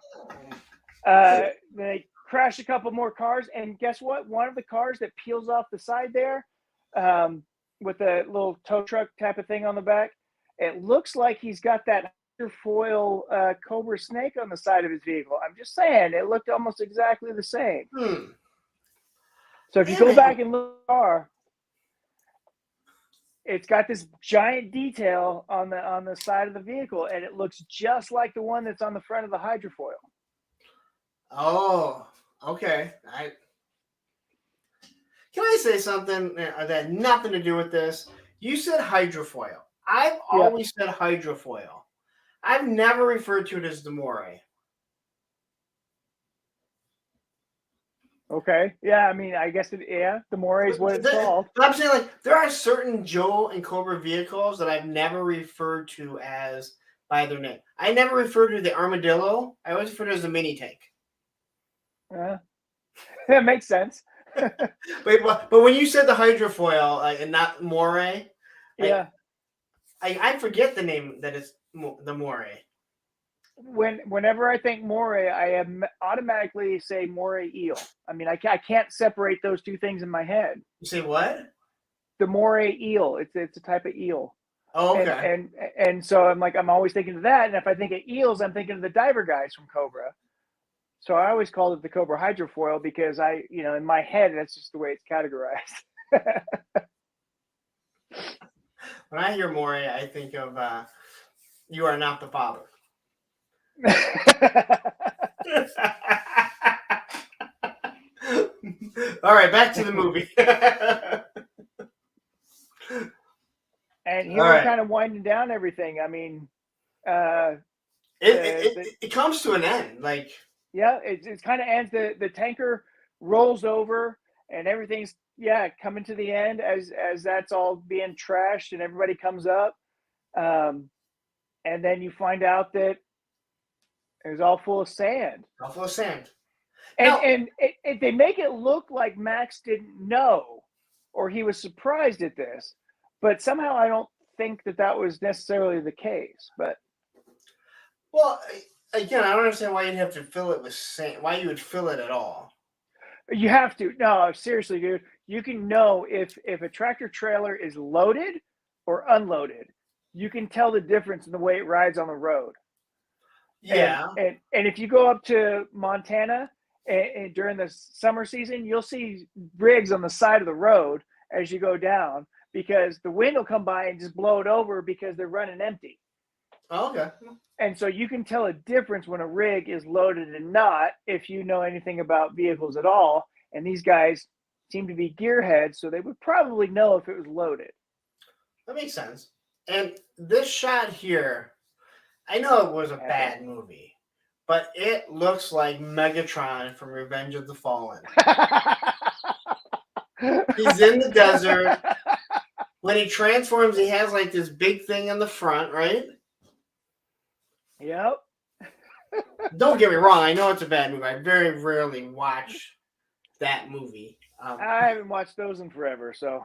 They crash a couple more cars, and guess what? One of the cars that peels off the side there, with a little tow truck type of thing on the back, it looks like he's got that foil Cobra snake on the side of his vehicle. I'm just saying, it looked almost exactly the same. So if you go back and look at the car, it's got this giant detail on the side of the vehicle, and it looks just like the one that's on the front of the hydrofoil. Oh, okay. Can I say something that had nothing to do with this? You said hydrofoil. I've always said hydrofoil. I've never referred to it as the moray. Okay. Yeah, I mean, I guess the moray is what it's called. I'm saying, like, there are certain Joe and Cobra vehicles that I've never referred to as by their name. I never referred to the armadillo. I always referred to it as the mini tank. That makes sense. but when you said the hydrofoil and not moray, yeah, I forget the name that it's the moray. Whenever I think moray, I automatically say moray eel. I mean, I can't separate those two things in my head. You say what? The moray eel. It's a type of eel. Oh, okay. And so I'm always thinking of that. And if I think of eels, I'm thinking of the diver guys from Cobra. So I always called it the Cobra hydrofoil because in my head, that's just the way it's categorized. When I hear moray, I think of You Are Not the Father. All right, back to the movie. And here we're kind of winding down everything. I mean, it comes to an end. Like, yeah, it kind of ends. The tanker rolls over, and everything's coming to the end as that's all being trashed, and everybody comes up, and then you find out that it was all full of sand. All full of sand. And they make it look like Max didn't know, or he was surprised at this, but somehow I don't think that was necessarily the case. But well, again, I don't understand why you'd have to fill it with sand. Why you would fill it at all? You have to. No, seriously, dude. You can know if a tractor trailer is loaded or unloaded. You can tell the difference in the way it rides on the road. Yeah. And if you go up to Montana and during the summer season, you'll see rigs on the side of the road as you go down because the wind will come by and just blow it over because they're running empty. Oh, okay. And so you can tell a difference when a rig is loaded and not if you know anything about vehicles at all. And these guys seem to be gearheads, so they would probably know if it was loaded. That makes sense. And this shot here, I know it was a bad movie, but it looks like Megatron from Revenge of the Fallen. He's in the desert. When he transforms, he has like this big thing on the front, right? Yep. Don't get me wrong. I know it's a bad movie. I very rarely watch that movie. I haven't watched those in forever, so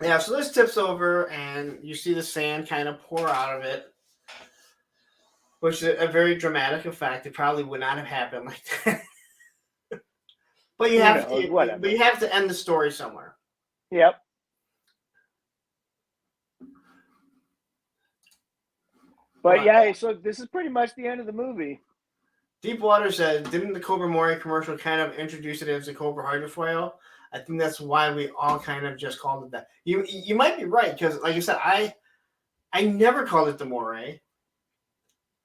Yeah, so this tips over, and you see the sand kind of pour out of it, which is a very dramatic effect. It probably would not have happened like that. But you have to end the story somewhere. Yep. But so this is pretty much the end of the movie. Deepwater says, didn't the Cobra Mori commercial kind of introduce it as the Cobra hydrofoil? I think that's why we all kind of just called it that. You might be right because, like you said, I never called it the Moray.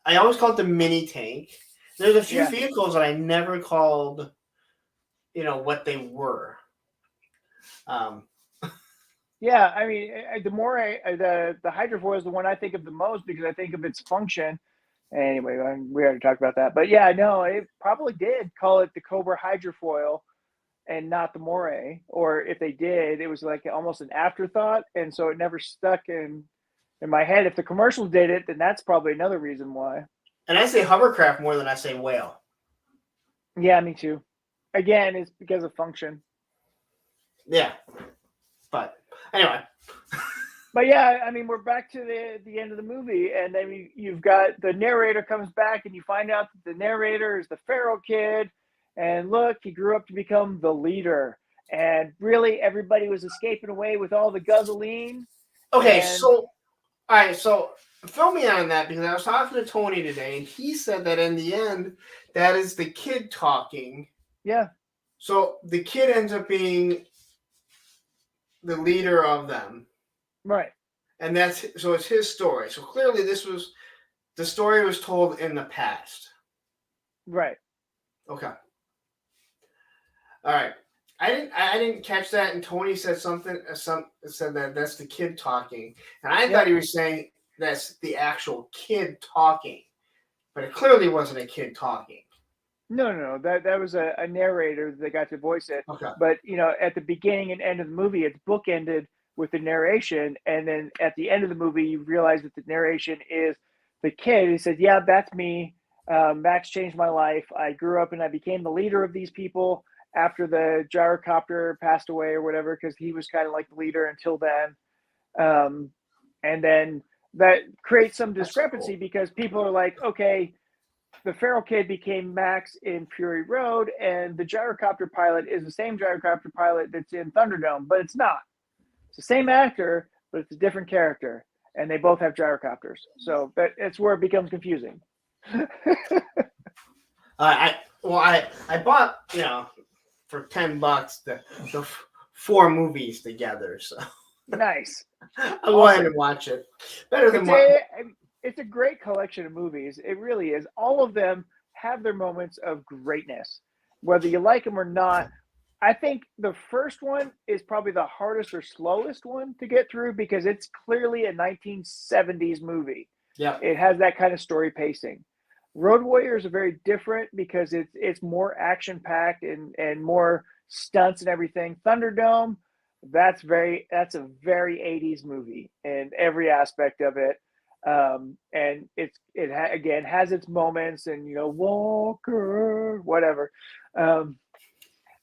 I always called it the mini tank. There's a few vehicles that I never called, what they were. Yeah, I mean, the Moray, the hydrofoil is the one I think of the most because I think of its function. Anyway, we already talked about that. But yeah, no, it probably did call it the Cobra hydrofoil and not the Moray. Or if they did, it was like almost an afterthought. And so it never stuck in my head. If the commercial did it, then that's probably another reason why. And I say hovercraft more than I say whale. Yeah, me too. Again, it's because of function. Yeah. But anyway. But yeah, I mean, we're back to the end of the movie, and then you've got the narrator comes back, and you find out that the narrator is the feral kid, and look, he grew up to become the leader, and really everybody was escaping away with all the guzzling. Okay, all right, so fill me on that because I was talking to Tony today, and he said that in the end, that is the kid talking. Yeah. So the kid ends up being the leader of them. Right. And so it's his story. So clearly the story was told in the past. Right. Okay. All right. I didn't catch that, and Tony said said that that's the kid talking, and I thought he was saying that's the actual kid talking, but it clearly wasn't a kid talking. No. That was a narrator that got to voice it. Okay. But at the beginning and end of the movie, it's bookended with the narration, and then at the end of the movie, you realize that the narration is the kid. He said, "Yeah, that's me. Max changed my life. I grew up and I became the leader of these people after the gyrocopter passed away or whatever, because he was kind of like the leader until then." And then that creates some discrepancy because people are like, okay, the feral kid became Max in Fury Road, and the gyrocopter pilot is the same gyrocopter pilot that's in Thunderdome, but it's not. It's the same actor, but it's a different character, and they both have gyrocopters. So that's where it becomes confusing. I bought for $10 the 4 movies together, so Nice. I'll go ahead and watch it. Better than it's a great collection of movies. It really is. All of them have their moments of greatness, whether you like them or not. I think the first one is probably the hardest or slowest one to get through because it's clearly a 1970s movie. Yeah, it has that kind of story pacing. Road Warriors are very different because it's more action packed and more stunts and everything. Thunderdome, that's a very 80s movie in every aspect of it. And again has its moments and Walker, whatever. And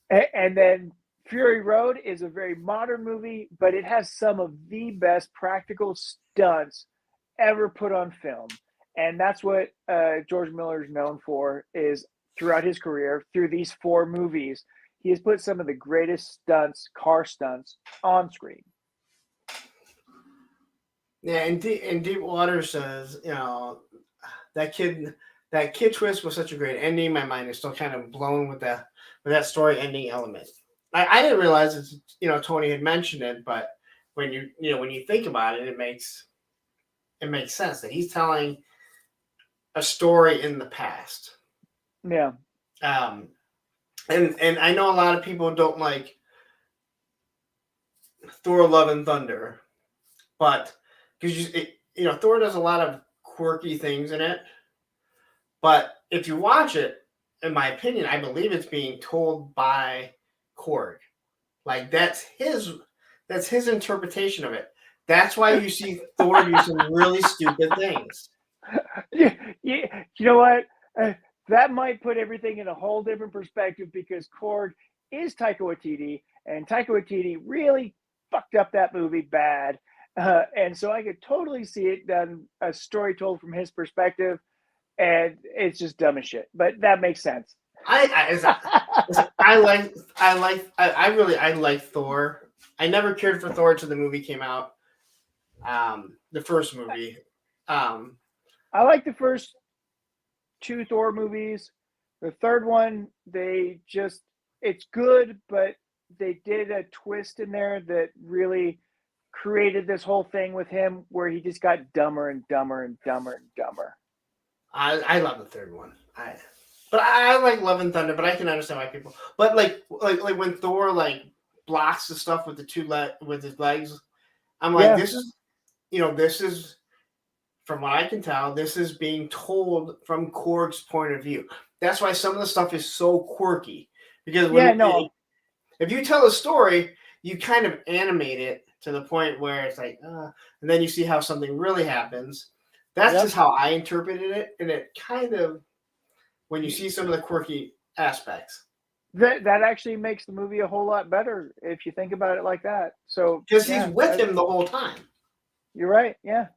then Fury Road is a very modern movie, but it has some of the best practical stunts ever put on film. And that's what George Miller is known for, is throughout his career, through these 4 movies, he has put some of the greatest stunts, car stunts, on screen. Yeah, and Deepwater says, that kid twist was such a great ending. My mind is still kind of blown with that story ending element. I didn't realize it's, Tony had mentioned it, but when you think about it, it makes sense that he's telling a story in the past. Yeah. And I know a lot of people don't like Thor: Love and Thunder, but because Thor does a lot of quirky things in it, but if you watch it, in my opinion, I believe it's being told by Korg. Like that's his interpretation of it. That's why you see Thor do some really stupid things. Yeah, you know what? That might put everything in a whole different perspective because Korg is Taika Waititi, and Taika Waititi really fucked up that movie bad. And so I could totally see it done, a story told from his perspective, and it's just dumb as shit. But that makes sense. I like Thor. I never cared for Thor until the movie came out. The first movie. I like the first 2 Thor movies. The third one, it's good, but they did a twist in there that really created this whole thing with him where he just got dumber and dumber and dumber and dumber. I love the third one. I like Love and Thunder, but I can understand why people. But like when Thor like blocks the stuff with with his legs, I'm like, Yeah. this is from what I can tell, this is being told from Korg's point of view. That's why some of the stuff is so quirky. Because if you tell a story, you kind of animate it to the point where it's like, and then you see how something really happens. That's just how I interpreted it, and it kind of, when you see some of the quirky aspects, that actually makes the movie a whole lot better if you think about it like that. So because he's with him the whole time. You're right. Yeah,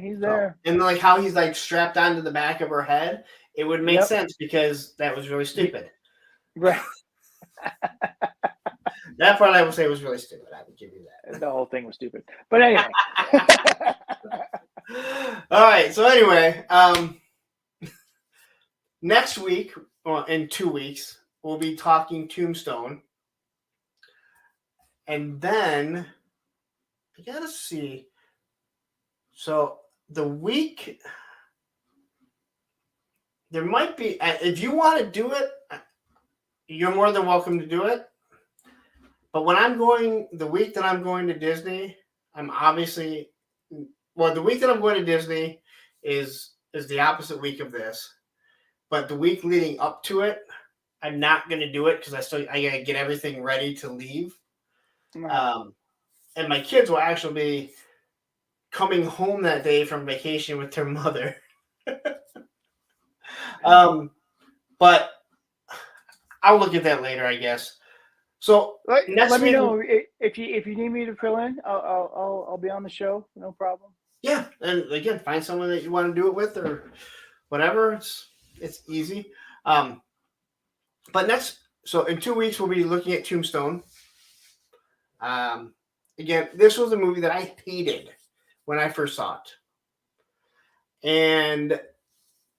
he's there. And like how he's like strapped onto the back of her head, it would make sense because that was really stupid. Right. That part I would say was really stupid. I would give you that. The whole thing was stupid. But anyway. All right. So anyway, next week, or in 2 weeks, we'll be talking Tombstone. And then I gotta see. So the week, there might be, if you want to do it, you're more than welcome to do it. But the week that I'm going to Disney, the week that I'm going to Disney is the opposite week of this. But the week leading up to it, I'm not going to do it because I got to get everything ready to leave. And my kids will actually be coming home that day from vacation with their mother. But I'll look at that later, I guess. So let me know if you need me to fill in. I'll be on the show. No problem. Yeah, and again, find someone that you want to do it with or whatever. It's easy. But so in 2 weeks we'll be looking at Tombstone. Again, this was a movie that I hated when I first saw it, and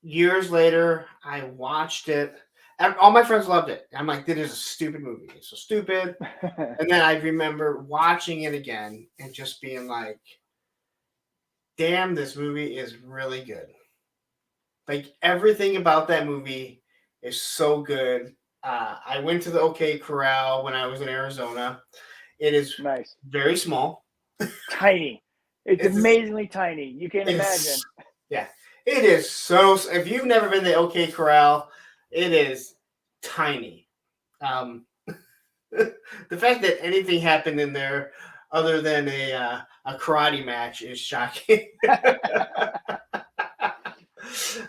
years later I watched it. And all my friends loved it. I'm like, this is a stupid movie. It's so stupid. And then I remember watching it again and just being like, damn, this movie is really good. Like, everything about that movie is so good. I went to the OK Corral when I was in Arizona. It is nice. Very small. Tiny. It's amazingly tiny. You can't imagine. Yeah. It is so... If you've never been to the OK Corral, it is tiny. The fact that anything happened in there other than a karate match is shocking.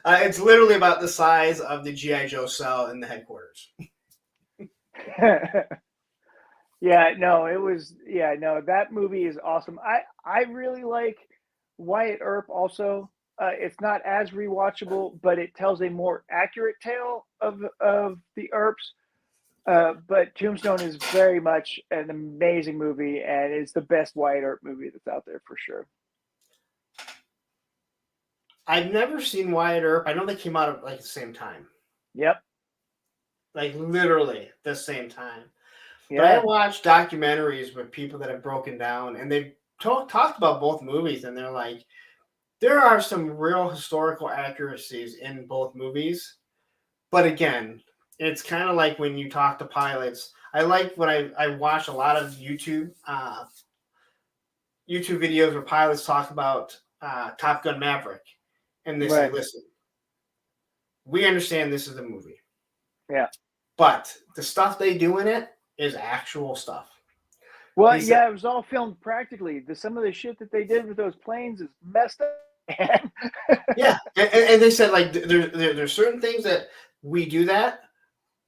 It's literally about the size of the G.I. Joe cell in the headquarters. That movie is awesome. I really like Wyatt Earp also. It's not as rewatchable, but it tells a more accurate tale of the Earps. But Tombstone is very much an amazing movie, and it's the best Wyatt Earp movie that's out there for sure. I've never seen Wyatt Earp. I know they came out at like the same time. Yep. Like literally the same time. Yeah. But I watched documentaries with people that have broken down, and they've talked about both movies, and they're like, there are some real historical accuracies in both movies. But again, it's kind of like when you talk to pilots. I like when I watch a lot of YouTube videos where pilots talk about Top Gun Maverick. And they say, listen, we understand this is a movie. Yeah. But the stuff they do in it is actual stuff. Well, it was all filmed practically. Some of the shit that they did with those planes is messed up. Yeah. And they said, like, there's certain things that we do that,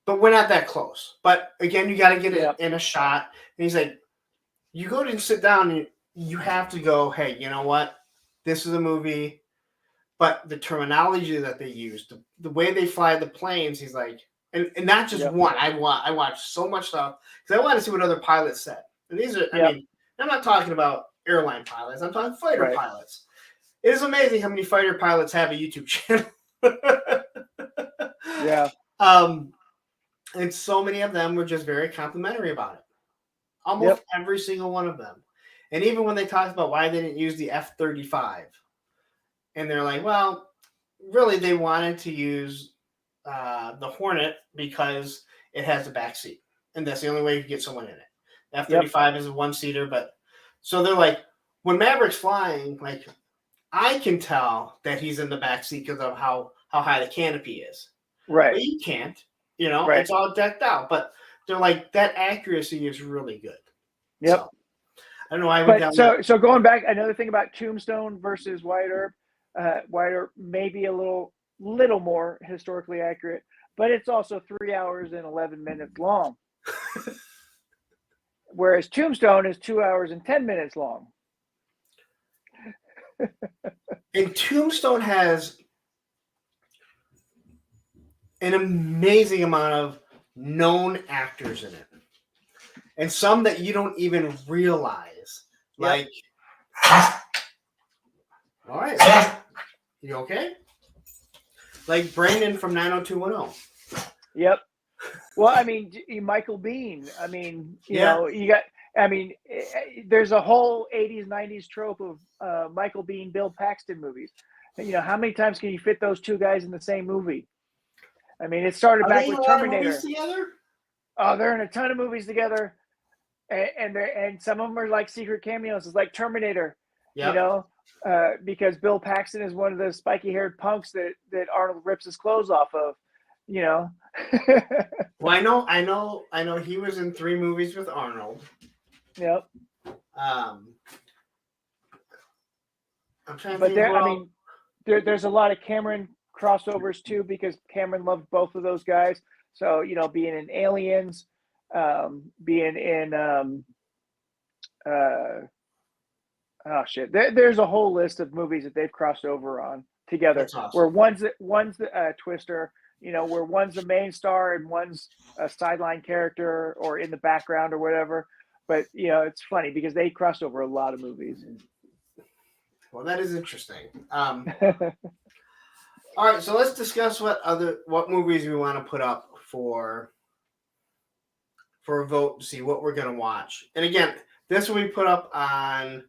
but we're not that close. But again, you got to get it in a shot. And he's like, you go to sit down and you have to go, hey, you know what? This is a movie. But the terminology that they use, the way they fly the planes, he's like, and not just one. I watched so much stuff because I want to see what other pilots said. And these are, I mean, I'm not talking about airline pilots. I'm talking fighter pilots. It is amazing how many fighter pilots have a YouTube channel. Yeah. And so many of them were just very complimentary about it. Almost Yep. every single one of them. And even when they talked about why they didn't use the F-35, and they're like, well, really, they wanted to use the Hornet because it has a back seat, and that's the only way you can get someone in it. F-35 is a one-seater, but so they're like, when Maverick's flying, like I can tell that he's in the back seat because of how high the canopy is. Right. But you can't, you know, Right. it's all decked out. But they're like, that accuracy is really good. Yep. So, I don't know. I would so going back, another thing about Tombstone versus Wyatt Earp. Wyatt Earp may be a little more historically accurate, but it's also 3 hours and 11 minutes long. Whereas Tombstone is 2 hours and 10 minutes long. And Tombstone has an amazing amount of known actors in it, and some that you don't even realize. Like, all right, you okay? Like Brandon from 90210. Yep. Well, I mean, Michael Biehn. I mean, you know, you got. I mean, there's a whole 80s, 90s trope of Michael Biehn, Bill Paxton movies. You know, how many times can you fit those two guys in the same movie? I mean, it started back with Terminator. Oh, they're in a ton of movies together, and some of them are like secret cameos. It's like Terminator, you know, because Bill Paxton is one of the spiky-haired punks that Arnold rips his clothes off of, you know. Well, I know. He was in 3 movies with Arnold. Yep. I'm trying to but think. I mean, there's a lot of Cameron crossovers too, because Cameron loved both of those guys. So, you know, being in Aliens, being in there's a whole list of movies that they've crossed over on together. That's awesome. Where one's the Twister, you know, where one's the main star and one's a sideline character or in the background or whatever. But, you know, it's funny because they crossed over a lot of movies. Well, that is interesting. All right, so let's discuss what movies we want to put up for a vote to see what we're going to watch. And again, this will be put up on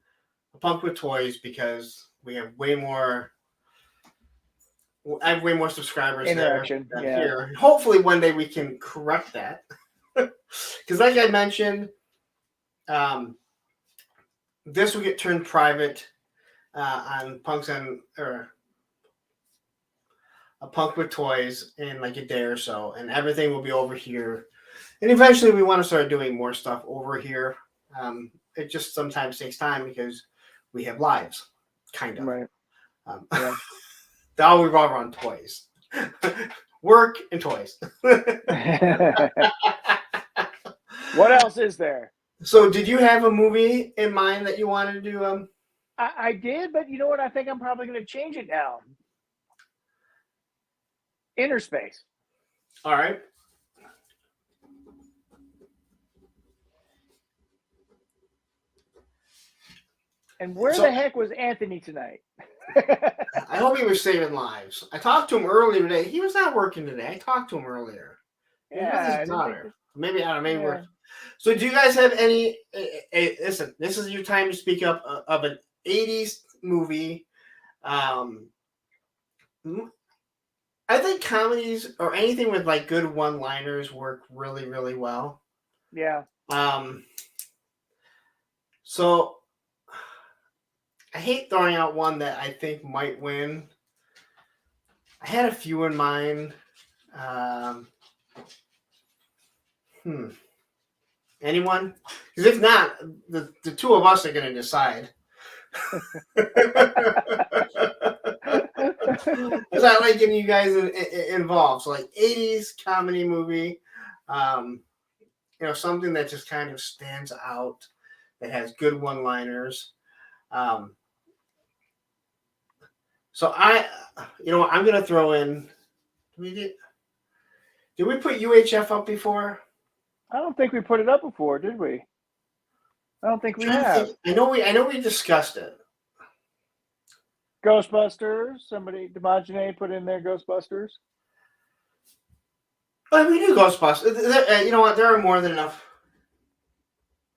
A Punk with Toys because we have way more. I have way more subscribers there than here. Hopefully, one day we can correct that. Because, like I mentioned, this will get turned private on Punks or A Punk with Toys in like a day or so, and everything will be over here. And eventually, we want to start doing more stuff over here. It just sometimes takes time because we have lives, kind of. Right. They all revolve around toys, work, and toys. What else is there? So, did you have a movie in mind that you wanted to do? I did, but you know what? I think I'm probably going to change it now. Inner Space. All right. And where the heck was Anthony tonight? I hope he was saving lives. I talked to him earlier today. He was not working today. I talked to him earlier. Yeah, his daughter. Maybe I don't know. Maybe work. So, do you guys have any? Listen, this is your time to speak up of an '80s movie. I think comedies or anything with like good one-liners work really, really well. Yeah. So I hate throwing out one that I think might win. I had a few in mind. Anyone? Because if not, the two of us are going to decide. Because I like getting you guys involved. So, like 80s comedy movie, something that just kind of stands out, that has good one-liners. So I'm going to throw in. Did we put UHF up before? I don't think we put it up before, did we? I don't think we have. I know we discussed it. Ghostbusters. Somebody, Demogene put in there Ghostbusters. But we do Ghostbusters. You know what? There are more than enough.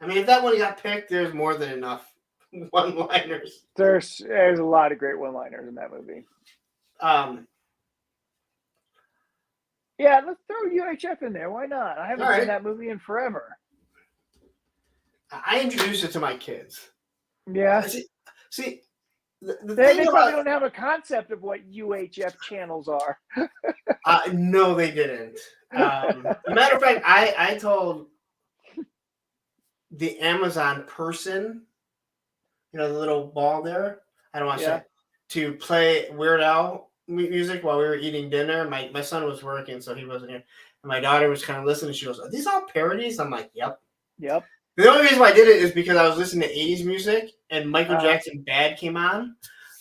I mean, if that one got picked, there's more than enough one-liners. There's a lot of great one-liners in that movie. Yeah, let's throw UHF in there. Why not? I haven't seen that movie in forever. I introduced it to my kids. Yeah. See, they probably don't have a concept of what UHF channels are. No, they didn't. Matter of fact, I told the Amazon person, the little ball there, I don't want to say, to play Weird Al music while we were eating dinner. My son was working, so he wasn't here. And my daughter was kind of listening. She goes, "Are these all parodies?" I'm like, "Yep." Yep. The only reason why I did it is because I was listening to 80s music and Michael Jackson Bad came on.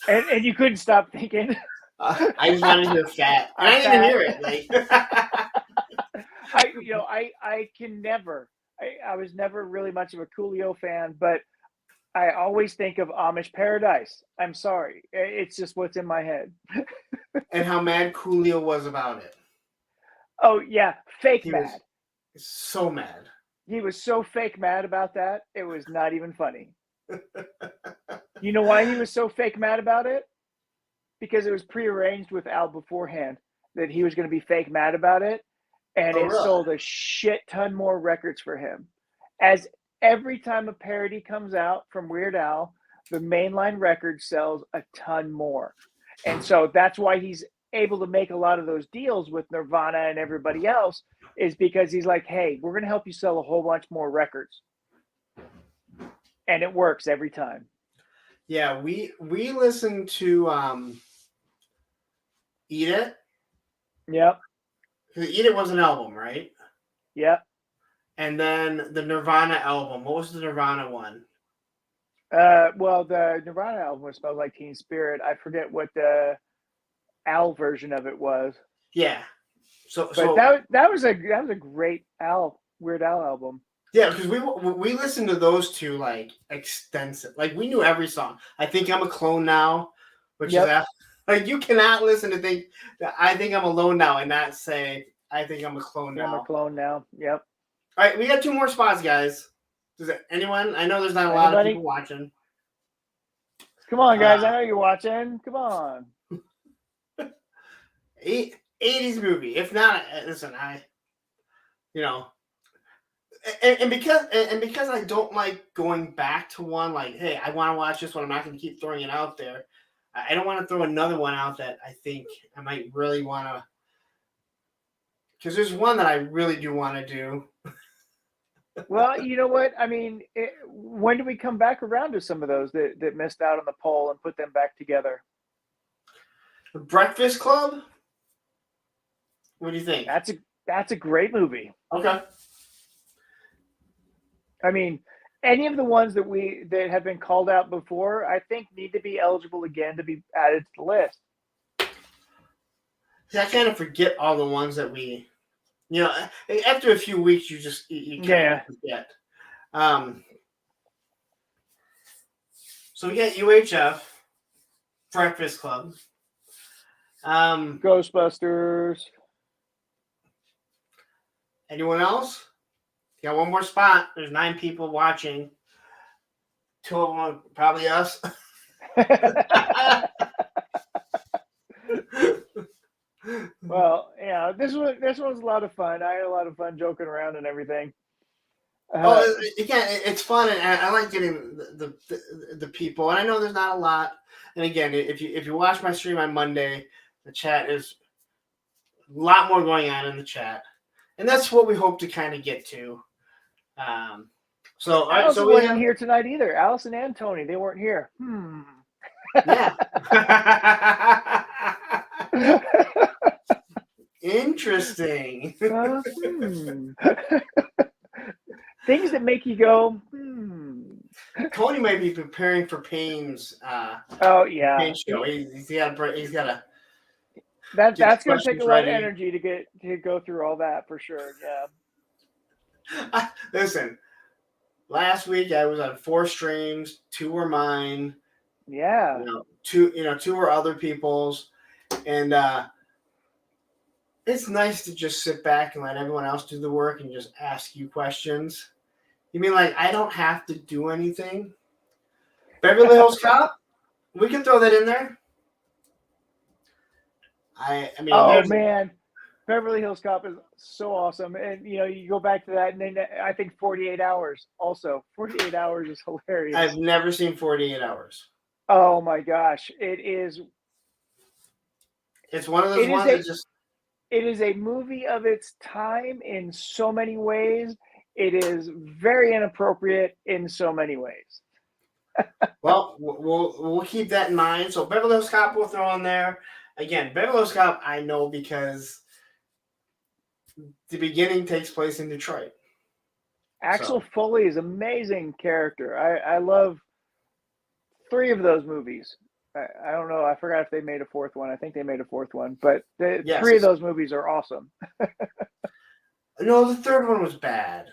And you couldn't stop thinking. I just wanted to hear Fat. And I didn't even hear it. I can never. I was never really much of a Coolio fan, but I always think of Amish Paradise. I'm sorry. It's just what's in my head. And how mad Coolio was about it. Oh, yeah. Fake mad. So mad. He was so fake mad about that, it was not even funny. You know why he was so fake mad about it? Because it was prearranged with Al beforehand that he was going to be fake mad about it. And it sold a shit ton more records for him. As every time a parody comes out from Weird Al, the mainline record sells a ton more. And so that's why he's able to make a lot of those deals with Nirvana and everybody else, is because he's like, hey, we're going to help you sell a whole bunch more records. And it works every time. Yeah, we listened to Eat It. Yep. Eat It was an album, right? Yep. And then the Nirvana album. What was the Nirvana one? Well, the Nirvana album was Smells Like Teen Spirit. I forget what the Al version of it was. Yeah. So that was a great Weird Al album. Yeah, because we listened to those two like extensive. Like we knew every song. I Think I'm a Clone Now, which is like you cannot listen to think that I Think I'm Alone Now and not say I Think I'm a Clone Now. I'm a clone now. Yep. All right, we got 2 more spots, guys. Does anyone? I know there's not a lot of people watching. Come on, guys! I know you're watching. Come on. 80s movie. If not, listen, and because I don't like going back to one, like, hey, I want to watch this one. I'm not going to keep throwing it out there. I don't want to throw another one out that I think I might really want to. Because there's one that I really do want to do. Well, you know what? I mean, when do we come back around to some of those that missed out on the poll and put them back together? The Breakfast Club? What do you think? That's a great movie. Okay. I mean, any of the ones that have been called out before, I think need to be eligible again to be added to the list. See, I kind of forget all the ones that we, after a few weeks, you kind of forget. So we got UHF, Breakfast Club, Ghostbusters. Anyone else? You got one more spot. There's 9 people watching. 2 of them are probably us. Well, yeah, this one's a lot of fun. I had a lot of fun joking around and everything. Again, it's fun, and I like getting the people. And I know there's not a lot. And again, if you watch my stream on Monday, the chat is a lot more going on in the chat, and that's what we hope to kind of get to. Allison wasn't here tonight either. Allison and Tony, they weren't here. Yeah. Interesting. Things that make you go, Tony might be preparing for Payne's. Oh yeah. Payne show. He's got a. That's going to take a lot of energy to go through all that for sure. Yeah. Listen, last week I was on 4 streams. 2 were mine. Yeah. 2 were other people's, and it's nice to just sit back and let everyone else do the work and just ask you questions. You mean like I don't have to do anything? Beverly Hills Cop, we can throw that in there. I mean, Oh there's man, Beverly Hills Cop is so awesome, and you go back to that, and then I think 48 Hours also. 48 Hours is hilarious. I've never seen 48 Hours. Oh my gosh, it is. It's one of those ones that just. It is a movie of its time in so many ways. It is very inappropriate in so many ways. Well, we'll keep that in mind. So Beverly Hills Cop we'll throw on there. Again, Beverly Hills Cop I know because the beginning takes place in Detroit. Axel Foley is an amazing character. I love 3 of those movies. I don't know. I forgot if they made a 4th one. I think they made a 4th one, but Yes. 3 of those movies are awesome. No, the 3rd one was bad.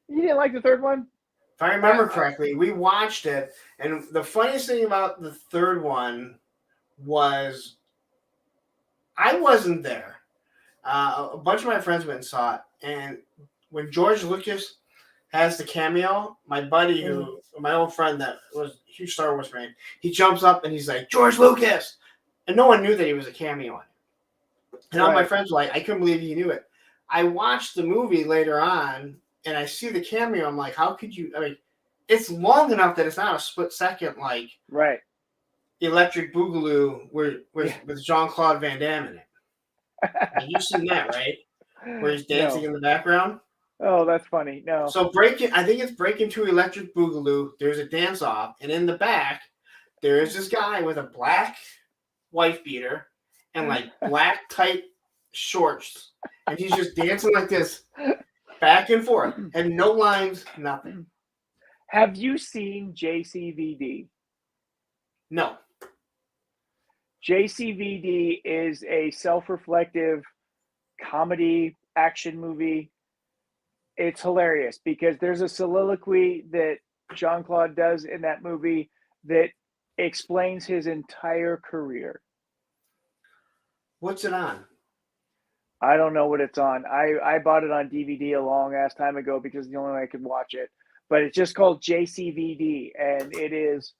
You didn't like the 3rd one? If I remember correctly, we watched it, and the funniest thing about the 3rd one was I wasn't there. A bunch of my friends went and saw it, and when George Lucas has the cameo, my buddy my old friend that was a huge Star Wars fan, he jumps up and he's like, George Lucas! And no one knew that he was a cameo on it. And all my friends were like, I couldn't believe he knew it. I watched the movie later on, and I see the cameo. I'm like, how could you? I mean, it's long enough that it's not a split second like Electric Boogaloo with Jean-Claude Van Damme in it. You've seen that, right? Where he's dancing in the background. Oh, that's funny. No. So I think it's Breaking to Electric Boogaloo. There's a dance off, and in the back, there is this guy with a black wife beater and like black tight shorts, and he's just dancing like this, back and forth, and no lines, nothing. Have you seen JCVD? No. JCVD is a self-reflective comedy action movie. It's hilarious because there's a soliloquy that Jean-Claude does in that movie that explains his entire career. What's it on? I don't know what it's on. I bought it on DVD a long ass time ago because it's the only way I could watch it. But it's just called JCVD, and it is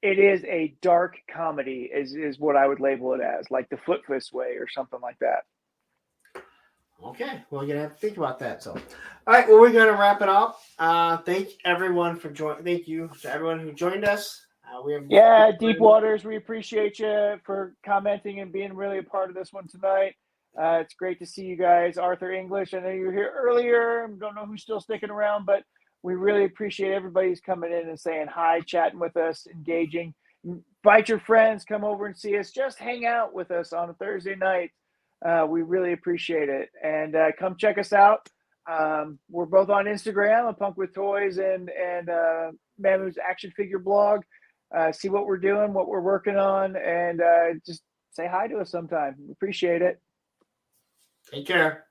a dark comedy is what I would label it as, like The Foot-Fist Way or something like that. Okay, well, you're gonna have to think about that. So, all right, well, we're gonna wrap it up. Thank everyone for joining. Thank you to everyone who joined us. Deep Waters, we appreciate you for commenting and being really a part of this one tonight. It's great to see you guys. Arthur English, I know you were here earlier. Don't know who's still sticking around, but we really appreciate everybody who's coming in and saying hi, chatting with us, engaging. Invite your friends, come over and see us. Just hang out with us on a Thursday night. We really appreciate it. And come check us out. We're both on Instagram, A Punk with Toys and Mamu's Action Figure blog. See what we're doing, what we're working on, and just say hi to us sometime. We appreciate it. Take care.